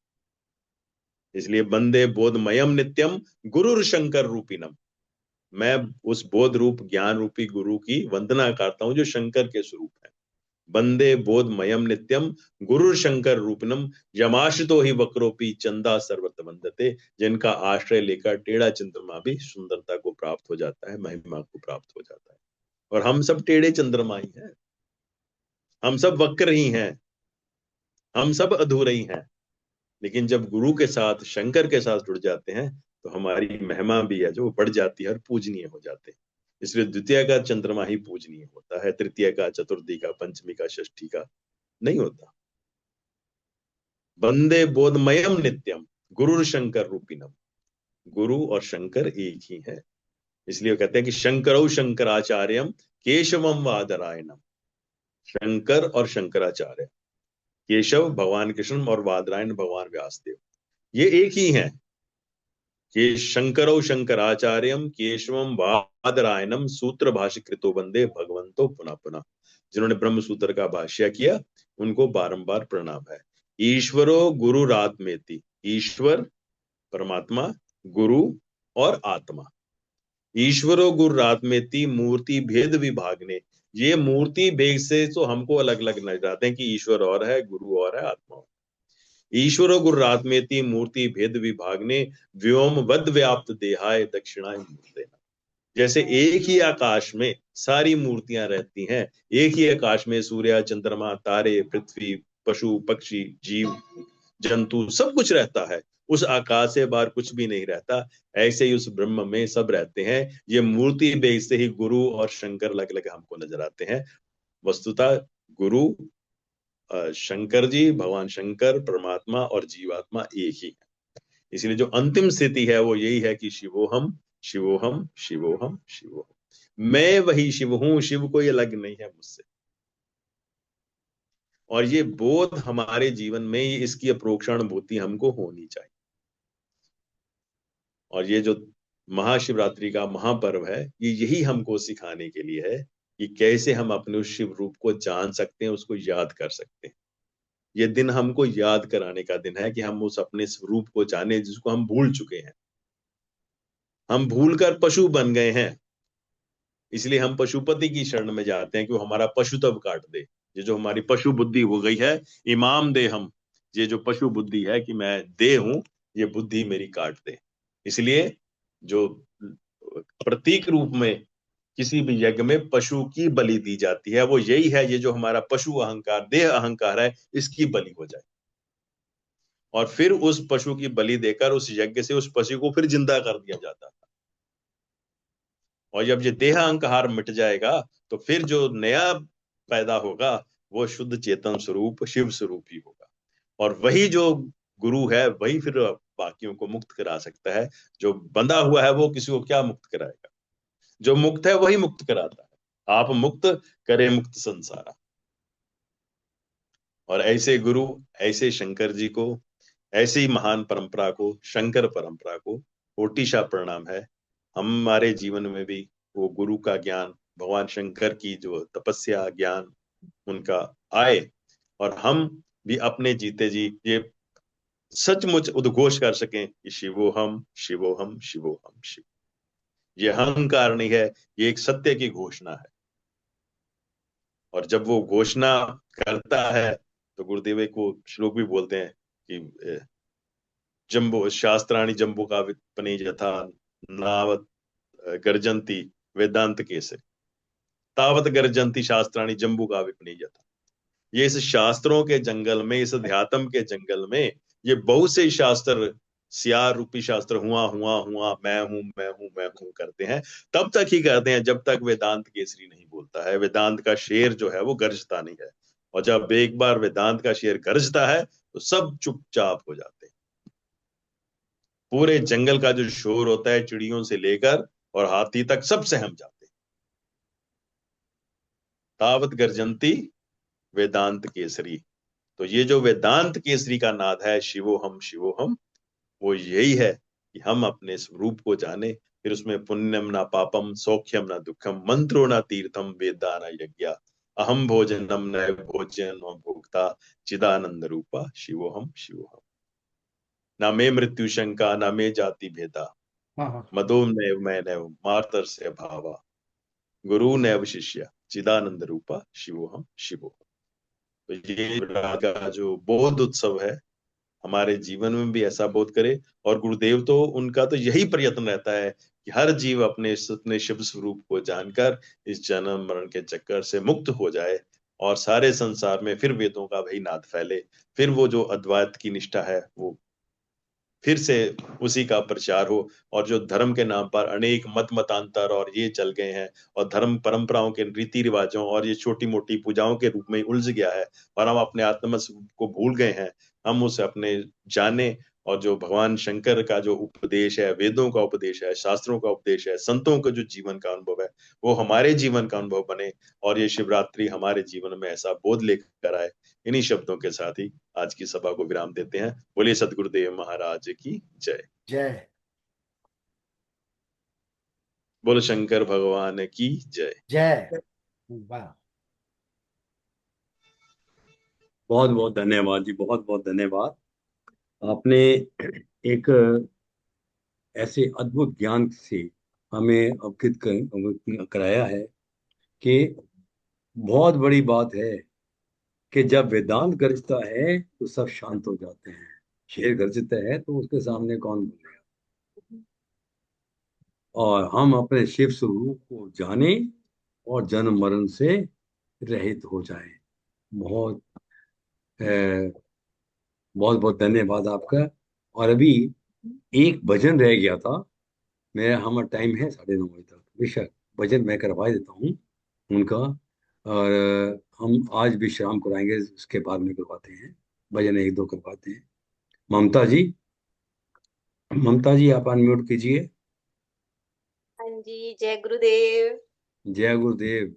इसलिए वंदे बोधमयम नित्यम गुरुर शंकर रूपिणम, मैं उस बोध रूप ज्ञान रूपी गुरु की वंदना करता हूं जो शंकर के स्वरूप है। वंदे बोधमयम नित्यम गुरुर शंकर रूपिणम, यमाश्रितो ही वक्रोपी चंदा सर्वत वंदते, जिनका आश्रय लेकर टेढ़ा चंद्रमा भी सुंदरता को प्राप्त हो जाता है, महिमा को प्राप्त हो जाता है। और हम सब टेढ़े चंद्रमा ही हैं, हम सब वक्र ही हैं, हम सब अधूरे ही हैं। लेकिन जब गुरु के साथ, शंकर के साथ जुड़ जाते हैं, तो हमारी महिमा भी है जो बढ़ जाती है और पूजनीय हो जाते हैं। इसलिए द्वितीय का चंद्रमा ही पूजनीय होता है, तृतीय का, चतुर्थी का, पंचमी का, षष्ठी का नहीं होता। वंदे बोधमयम नित्यम गुरुर शंकर रूपिणम, गुरु और शंकर एक ही है। इसलिए कहते हैं कि शंकरौ शंकराचार्यम केशवम वादरायणम, शंकर और शंकराचार्य, केशव भगवान कृष्ण और वादरायण भगवान व्यासदेव, ये एक ही हैं। कि शंकरौ शंकराचार्यम केशवम वादरायणम सूत्र भाष्य कृतो वंदे भगवंतो पुनः पुनः, जिन्होंने ब्रह्म सूत्र का भाष्य किया उनको बारंबार प्रणाम है। ईश्वरो गुरुरात्मेति, ईश्वर, परमात्मा, गुरु और आत्मा। ईश्वरो गुरुरात्मेति मूर्ति भेद विभागने। ये मूर्ति भेद से तो हमको अलग अलग नजर आते हैं कि ईश्वर और है, गुरु और है, आत्मा और है। ईश्वरो गुरुरात्मेति मूर्ति भेद विभागने व्योम वद व्याप्त देहाय दक्षिणाय मूर्ते। जैसे एक ही आकाश में सारी मूर्तियां रहती हैं, एक ही आकाश में सूर्य, चंद्रमा, तारे, पृथ्वी, पशु, पक्षी, जीव जंतु सब कुछ रहता है। उस आकाश से बाहर कुछ भी नहीं रहता। ऐसे ही उस ब्रह्म में सब रहते हैं। ये मूर्ति भेद से ही गुरु और शंकर अलग अलग हमको नजर आते हैं। वस्तुतः गुरु शंकर जी, भगवान शंकर, परमात्मा और जीवात्मा एक ही है। इसलिए जो अंतिम स्थिति है वो यही है कि शिवोहम शिवोहम शिवोहम शिवोहम। मैं वही शिव हूं, शिव कोई अलग नहीं है मुझसे। और ये बोध हमारे जीवन में, इसकी अप्रोक्षण बुद्धि हमको होनी चाहिए। और ये जो महाशिवरात्रि का महापर्व है, ये यही हमको सिखाने के लिए है कि कैसे हम अपने उस शिव रूप को जान सकते हैं, उसको याद कर सकते हैं। ये दिन हमको याद कराने का दिन है कि हम उस अपने स्वरूप को जाने जिसको हम भूल चुके हैं। हम भूलकर पशु बन गए हैं, इसलिए हम पशुपति की शरण में जाते हैं कि वो हमारा पशु तब काट दे। ये जो हमारी पशु बुद्धि हो गई है, इमाम दे हम, ये जो पशु बुद्धि है कि मैं दे हूं, ये बुद्धि मेरी काट दे। इसलिए जो प्रतीक रूप में किसी भी यज्ञ में पशु की बलि दी जाती है, वो यही है, ये जो हमारा पशु अहंकार, देह अहंकार है, इसकी बलि हो जाए। और फिर उस पशु की बलि देकर उस यज्ञ से उस पशु को फिर जिंदा कर दिया जाता था। और जब ये देह अहंकार मिट जाएगा तो फिर जो नया पैदा होगा वो शुद्ध चेतन स्वरूप शिव स्वरूप ही होगा। और वही जो गुरु है वही फिर बाकियों को मुक्त करा सकता है। जो बंधा हुआ है वो किसी को क्या मुक्त कराएगा? जो मुक्त है वही मुक्त कराता है। आप मुक्त करे मुक्त संसारा। और ऐसे गुरु, ऐसे शंकर जी को, ऐसी ही महान परंपरा को, शंकर परंपरा को कोटिशा प्रणाम है। हमारे जीवन में भी वो गुरु का ज्ञान, भगवान शंकर की जो तपस्या ज्ञान उनका आए, और हम भी अपने जीते जी ये सचमुच उद्घोष कर सकें कि शिवोहम शिवोहम शिवोहम शिव। ये अहंकार नहीं है, ये एक सत्य की घोषणा है। और जब वो घोषणा करता है तो गुरुदेव को श्लोक भी बोलते हैं कि जम्बो शास्त्राणि जम्बो का विपने यथा नावत गर्जंती वेदांत केसे तावत गर्जंती शास्त्राणि जम्बू का विपने यथा। ये इस शास्त्रों के जंगल में, इस अध्यात्म के जंगल में, ये बहुत से शास्त्र, सियार रूपी शास्त्र हुआ हुआ हुआ, मैं हूं मैं हूं मैं हूं करते हैं। तब तक ही करते हैं जब तक वेदांत केसरी नहीं बोलता है। वेदांत का शेर जो है वो गरजता नहीं है। और जब एक बार वेदांत का शेर गरजता है तो सब चुपचाप हो जाते हैं। पूरे जंगल का जो शोर होता है, चिड़ियों से लेकर और हाथी तक, सब सहम जाते हैं। तावत गर्जंती वेदांत केसरी। तो ये जो वेदांत केसरी का नाद है, शिवोहम, वो यही है कि हम अपने स्वरूप को जाने। फिर उसमें पुण्यम ना पापम, सौख्यम ना दुखम, मंत्रो ना तीर्थम, वेदा ना यज्ञ, अहम भोजनम न भोजन भोक्ता, चिदानंद रूपा शिवोहम। ना मे मृत्यु शंका, ना मे जाति भेदा, हाँ मदो नैव मैं नैव मातर से भावा, गुरु नैव शिष्य चिदानंद रूपा शिवोहम। तो ये का जो बोध उत्सव है, हमारे जीवन में भी ऐसा बोध करे। और गुरुदेव तो, उनका तो यही प्रयत्न रहता है कि हर जीव अपने शिव स्वरूप को जानकर इस जन्म मरण के चक्कर से मुक्त हो जाए, और सारे संसार में फिर वेदों का वही नाद फैले। फिर वो जो अद्वैत की निष्ठा है वो फिर से उसी का प्रचार हो। और जो धर्म के नाम पर अनेक मत मतांतर और ये चल गए हैं, और धर्म परंपराओं के रीति रिवाजों और ये छोटी मोटी पूजाओं के रूप में उलझ गया है, और हम अपने आत्म को भूल गए हैं, हम उसे अपने जाने। और जो भगवान शंकर का जो उपदेश है, वेदों का उपदेश है, शास्त्रों का उपदेश है, संतों का जो जीवन का अनुभव है, वो हमारे जीवन का अनुभव बने। और ये शिवरात्रि हमारे जीवन में ऐसा बोध लेकर आए। इन्हीं शब्दों के साथ ही आज की सभा को विराम देते हैं। बोलिए सदगुरुदेव महाराज की जय। जय। बोलो शंकर भगवान की जय। जय। वाह। बहुत बहुत धन्यवाद जी, बहुत बहुत धन्यवाद। आपने एक ऐसे अद्भुत ज्ञान से हमें अवगत कराया है कि बहुत बड़ी बात है कि जब वेदांत गरजता है तो सब शांत हो जाते हैं। शेर गरजता है तो उसके सामने कौन बोलेगा। और हम अपने शिव स्वरूप को जाने और जन्म मरण से रहित हो जाएं। बहुत बहुत बहुत धन्यवाद आपका। और अभी एक भजन रह गया था। मेरा हमारा टाइम है 9:30 तक। बेशक भजन मैं करवा देता हूँ उनका। और हम आज विश्राम कराएंगे, उसके बाद में करवाते हैं भजन, एक दो करवाते हैं। ममता जी, ममता जी आप अनम्यूट कीजिए। हाँ जी, जय गुरुदेव। जय गुरुदेव,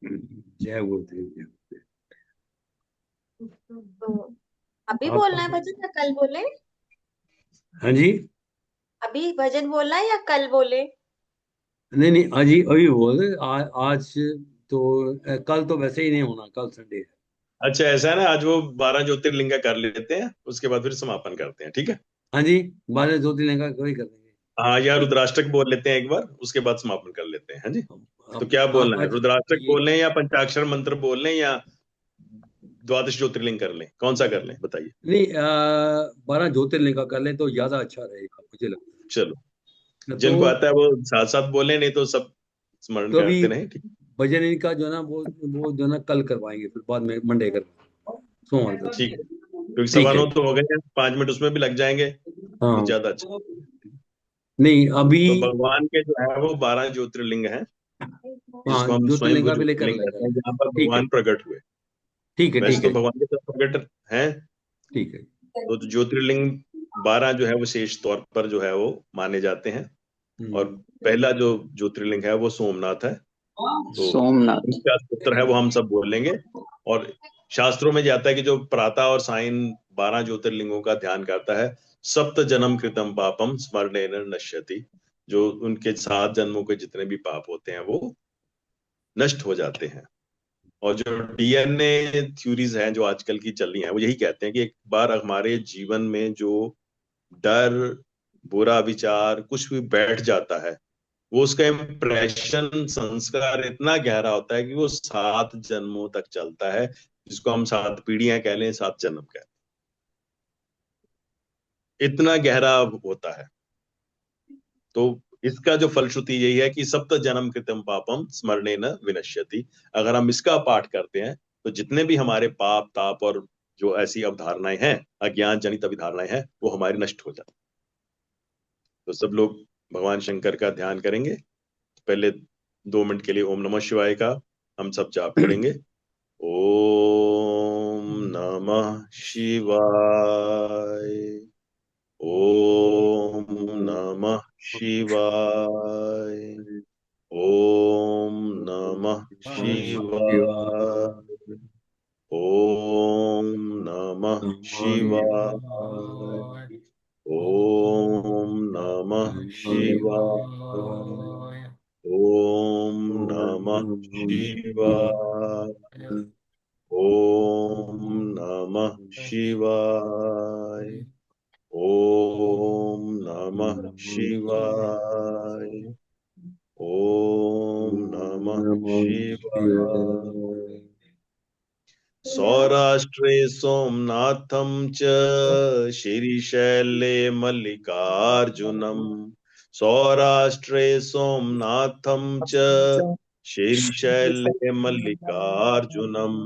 जय गुरुदेव, जय गुरुदेव। तो अभी आप, बोलना है भजन या कल बोले? हाँ जी, अभी भजन बोलना है या कल बोले? नहीं नहीं, अजी अभी बोल आज तो कल तो वैसे ही नहीं होना, कल संडे है। अच्छा, ऐसा है ना, आज वो 12 ज्योतिर्लिंग का कर लेते हैं, उसके बाद फिर समापन करते हैं, ठीक है? हाँ जी, 12 का वही कर देंगे। हाँ, या रुद्राष्टक बोल लेते हैं एक बार, उसके बाद समापन कर लेते हैं। हाँ जी, तो क्या आप बोलना है, आज रुद्राष्टक ये बोल लें या पंचाक्षर मंत्र बोल लें या द्वादश ज्योतिर्लिंग कर लें, कौन सा कर लें बताइए? नहीं, 12 ज्योतिर्लिंग का कर लें तो ज्यादा अच्छा रहेगा मुझे लगता चलो, है। जिनको आता है वो साथ साथ बोले, नहीं तो सब स्मरण तो अभी करते रहें, ठीक? भजन इनका जो है ना वो जो है ना कल करवाएंगे, फिर बाद में मंडे करवाएंगे, सोमवार को। ठीक है, क्योंकि ठीक है। 9:15 तो हो गए हैं, 5 मिनट उसमें भी लग जाएंगे तो हाँ, ज्यादा अच्छा। नहीं अभी, तो भगवान के जो है वो 12 ज्योतिर्लिंग हैं, हाँ जिसको हम स्वयं ज्योतिर्लिंग का भी लेकर ज्योतिर्लिंग कहते लेगा। हैं, जहाँ पर ठीक है, भगवान प्रकट हुए। ठीक है, वैसे ठीक तो है, भगवान के सब प्रकट हैं, ठीक है। तो ज्योतिर्लिंग 12 जो है विशेष तौर पर जो है वो माने जाते हैं। और हम्म। पहला जो ज्योतिर्लिंग है वो सोमनाथ है, तो सोमनाथ। उसका स्तोत्र है वो हम सब बोलेंगे। और शास्त्रों में जाता है कि जो प्रातः और सायं 12 ज्योतिर्लिंगों का ध्यान करता है, सप्त जन्म कृतम पापम स्मरणेन नश्यति, जो उनके 7 जन्मों के जितने भी पाप होते हैं वो नष्ट हो जाते हैं। और जो डीएनए थ्योरीज हैं जो आजकल की चल रही हैं, वो यही कहते हैं कि एक बार हमारे जीवन में जो डर, बुरा विचार कुछ भी बैठ जाता है, वो उसका इम्प्रेशन, संस्कार इतना गहरा होता है कि वो 7 जन्मों तक चलता है, जिसको हम 7 पीढ़ियां कह लें, 7 जन्म कह लें, इतना गहरा होता है। तो इसका जो फलश्रुति यही है कि सप्त जन्म कृतम पापम स्मरणेन विनश्यति। अगर हम इसका पाठ करते हैं तो जितने भी हमारे पाप ताप और जो ऐसी अवधारणाएं हैं, अज्ञान जनित अवधारणाएं हैं, वो हमारी नष्ट हो जाती। तो सब लोग भगवान शंकर का ध्यान करेंगे। पहले 2 मिनट के लिए ओम नमः शिवाय का हम सब जाप करेंगे। ओम नमः शिवाय, ओम नमः शिवाय, ओम नमः शिवाय, ओम नमः शिवाय, ओम नमः शिवाय, ओम नमः शिवाय, ओम नमः शिवाय, ओम नमः शिवाय, ओम नमः शिवाय। सौराष्ट्रे सोमनाथं च श्रीशैले मल्लिकार्जुनम्, सौराष्ट्रे सोमनाथं च श्रीशैले मल्लिकार्जुनम्,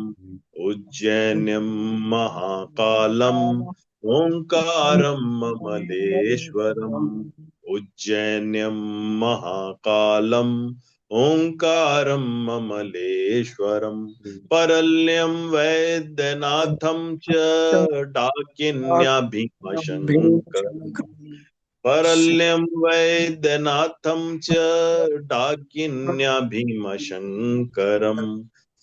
उज्जैन्यं महाकालम् ओंकारं ममलेश्वरम्, उज्जैन्यं महाकालम् ओंकारं ममलेश्वरम्, परल्यं वैद्यनाथं च डाकिन्या भीमशङ्करम्, परल्यं वैद्यनाथं च डाकिन्या भीमशङ्करम्,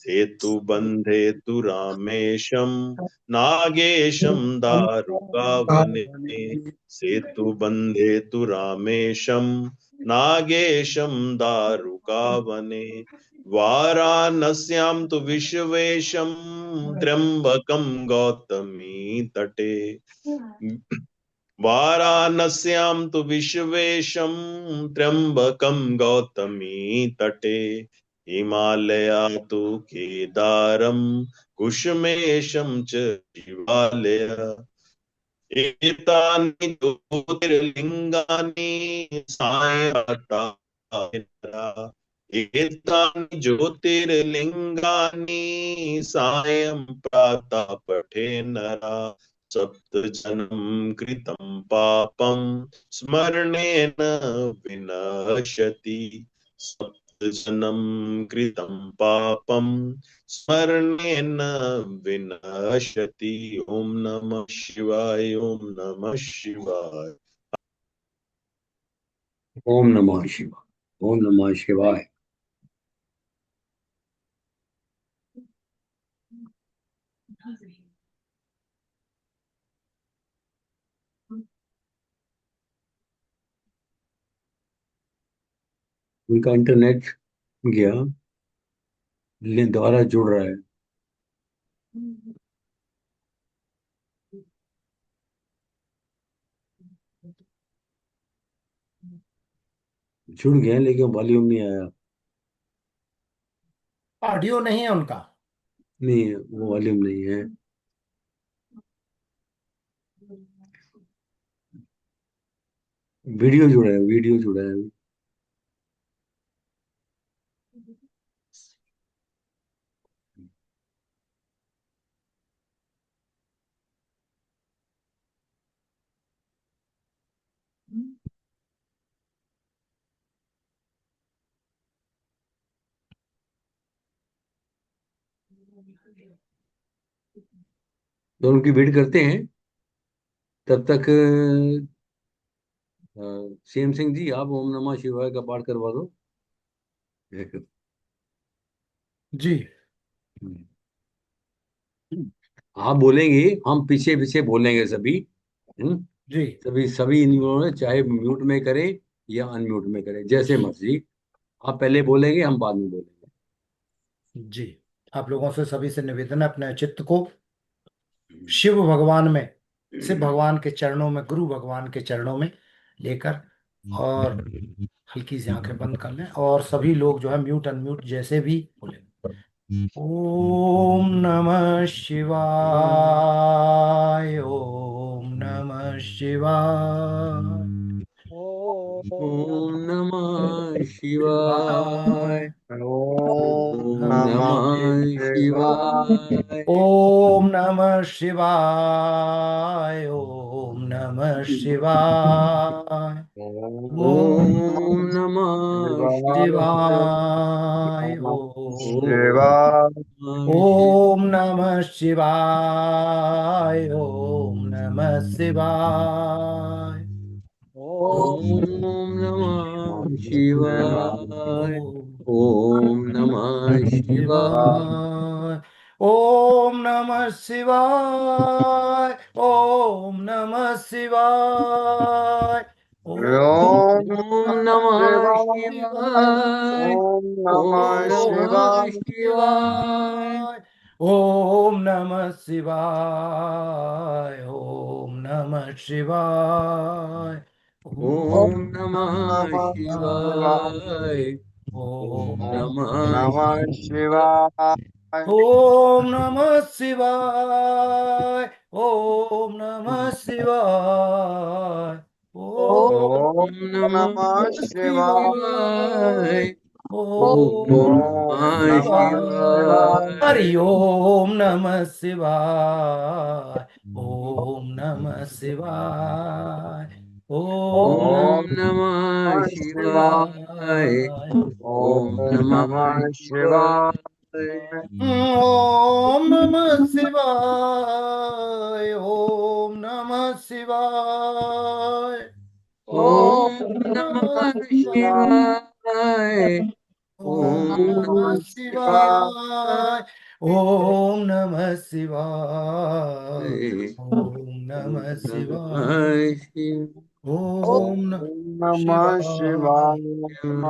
सेतुबन्धे तु रामेशं नागेशं दारुकावने, सेतुबन्धे तु रामेशं नागेशं दारुकावने वाराणस्यां तु विश्वेशं त्र्यंबकं गौतमी तटे वाराणस्यां तु विश्वेशं त्र्यंबकं गौतमी तटे हिमालया तु केदारं कुशमेशं च शिवालय एतानि ज्योतिर्लिङ्गानि सायंकाला एतानि ज्योतिर्लिङ्गानि सायं प्रातः पठे नरा सप्तजन्म कृतं पापं स्मरणेन विनश्यति सप्तजन्म कृतं पापं स्मरणेन विनश्यति। ओम नमः शिवाय ओम नमः शिवाय ओम नमः शिवाय ओम नमः शिवाय। उनका इंटरनेट गया, दोबारा जुड़ रहा है। जुड़ गया लेकिन वॉल्यूम नहीं आया। ऑडियो नहीं है उनका। नहीं, वो वॉल्यूम नहीं है। वीडियो जुड़ा है, वीडियो जुड़ा है। तो उनकी वेट करते हैं। तब तक सीएम सिंह जी, आप ओम नमः शिवाय का पाठ करवा दो। जी। आप बोलेंगे, हम पीछे पीछे बोलेंगे सभी। जी। सभी सभी इन लोगों ने चाहे म्यूट में करें या अनम्यूट में करें, जैसे मर्जी। आप पहले बोलेंगे, हम बाद में बोलेंगे। जी। आप लोगों से सभी से निवेदन है, अपने चित्त को शिव भगवान में, शिव भगवान के चरणों में, गुरु भगवान के चरणों में लेकर, और हल्की सी आंखें बंद कर लें, और सभी लोग जो है म्यूट अनम्यूट जैसे भी बोले। ओम नमः शिवाय ओम नमः शिवाय ओम नमः शिवाय ओम ओम नमः नमः शिवाय ओम नमः शिवाय ओम नमः शिवाय ओम ओम नमः शिवाय शिवाय ओम नमः शिवाय ओम नमः शिवाय ओम नमः शिवाय ओम नमः शिवाय ओम नमः शिवाय ओम नमः शिवाय ओम ओम नमः नमः शिवाय शिवाय ओम ओम नमः नमः शिवाय शिवाय ओम नमः शिवाय ओम नमः शिवाय ओम ओम नमः नमः शिवाय शिवाय ओम ओम ओम नमः नमः शिवाय ओम नमः शिवाय ओम नमः शिवाय ओम ओम ओम नमः नमः नमः शिवाय शिवाय ओम ओम ओम नमः नमः शिवाय। शिवाय हरि ओम नमः शिवाय ओम नमः शिवाय ओम ओम ओम नमः नमः नमः शिवाय शिवाय ओम ओम नमः नमः शिवाय ओम नमः शिवाय ओम नमः शिवाय ओम ओम नमः नमः शिवाय शिवाय ओम ओम नमः नमः शिवाय शिवाय ओम नमः शिवाय ओम ओम नमः शिवाय नमः शिवाय ओम नमः शिवाय। ओम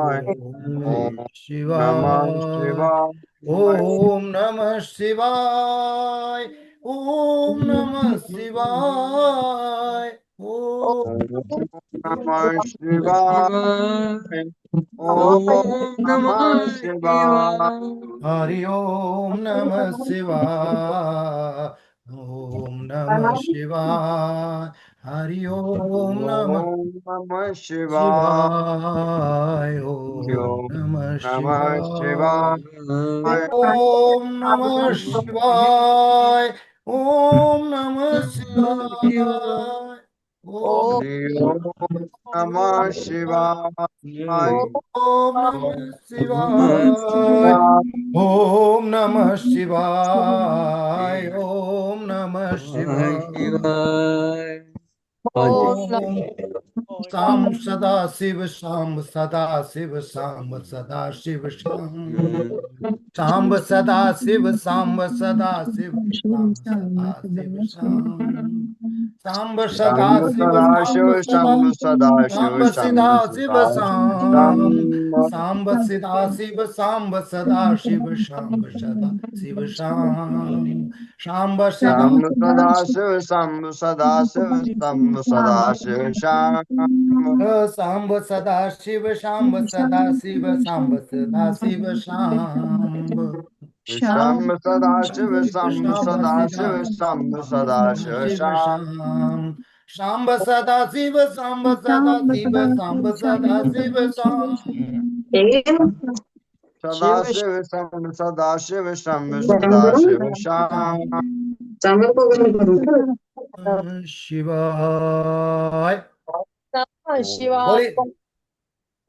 नमः शिवाय। शिवाय। ओम नमः शिवाय। ओम नमः शिवाय। ओम नमः शिवाय। ओम नमः शिवाय। हरि ओम नमः शिवाय। ओम नमः शिवाय। हरि ओम नमः ओम नमः शिवाय। शिवाय। ओम ओम नमः नमः शिवाय। शिवाय। ओम नमः शिवाय। ओम नमः शिवाय। ओम ओम नमः शिवाय। ओम नमः शिवाय। शिवाय। ओम नमः शिवाय। ओम नमः शिवाय। हाँ जी। ओम शाम सदा शिव शाम सदा शिव शाम सदा शिव शाम शाम्ब सदा शिव शाम्ब सदा शिव शाम सदा शिव शाम शाम्ब सदा शंभ शिव सदाशिव शाम्ब सदा शंभ सदाशिव शाम्ब सिदा शंभ शिव सदाशिव शाम शंभ शाम्ब सिदा शिव शाम्ब सदा शिव शाम्ब सदा शिव शाम शाम्ब सदा शंभ सदाशिव शंभ सदाशिव शंभ सदाशिव शंभ शाम्ब सदा शिव शाम्ब सदा शिव शाम्ब सदा शिव शाम्ब शंभ सदाशिव शिव शंभ शाम्ब सिदा सदाशिव शंभ शाम्ब सदा सदाशिव शिव शंभ शाम शाम्ब सदा शिव शाम्ब सदा शिव शाम्ब सदा शिव शाम सदाशिव शंभ सदाशिव शंभ सदाशिव शंभ शिवाय। शिवाय। बोलिए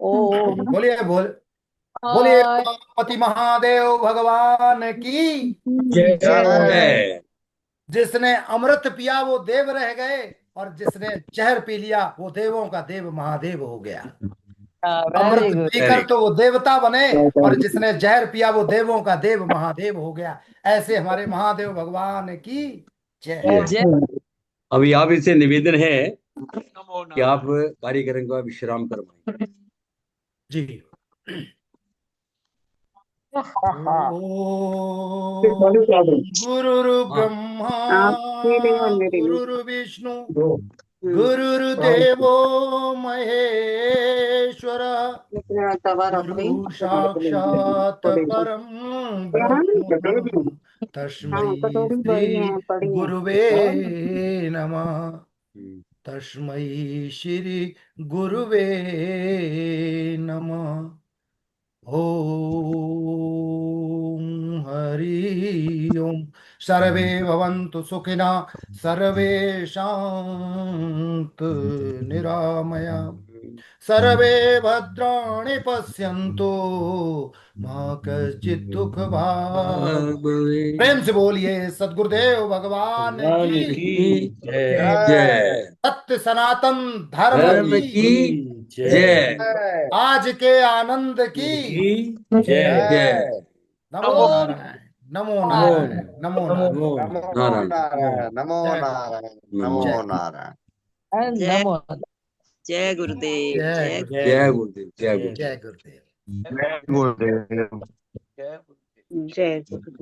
ओम बोलिए बोलिए गणपति महादेव भगवान की। जय। जय। जिसने अमृत पिया वो देव रह गए और जिसने जहर पी लिया वो देवों का देव महादेव हो गया। वेरी अमृत गुड। पीकर तो वो देवता बने और जिसने जहर पिया वो देवों का देव महादेव हो गया। ऐसे हमारे महादेव भगवान की जय। जय। अभी आप इसे निवेदन है कि आप कार्यक्रम का विश्राम करवाएं। जी। गुरुर् ब्रह्मा गुरुर्विष्णु गुरुर्देवो महेश्वर गुरु साक्षात् परम ब्रह्म तस्मै श्री गुरुवे नमः। तस्मै श्री गुरुवे नमः। ओम हरि ओम। सर्वे भवन्तु सुखिनः सर्वे शान्तु निरामया सर्वे भद्राणि पश्यन्तु मा कश्चित् दुःख भाग्। प्रेम से बोलिए सद्गुरुदेव भगवान भगवान की। की जय जय। जय। सत्य सनातन धर्म धर्म की। की जय। जय। आज के आनंद की। की जय जय। नमो नारायण नमो नमो नारायण नमो नारायण। नमो नमो नारायण। नारायण नमो जय नारायण नमो नमो जय नारायण। जय नमो जय गुरुदेव जय जय गुरुदेव जय गुरुदेव जय गुरुदेव। जय गुरुदेव। जय गुरुदेव। जय गुरुदेव।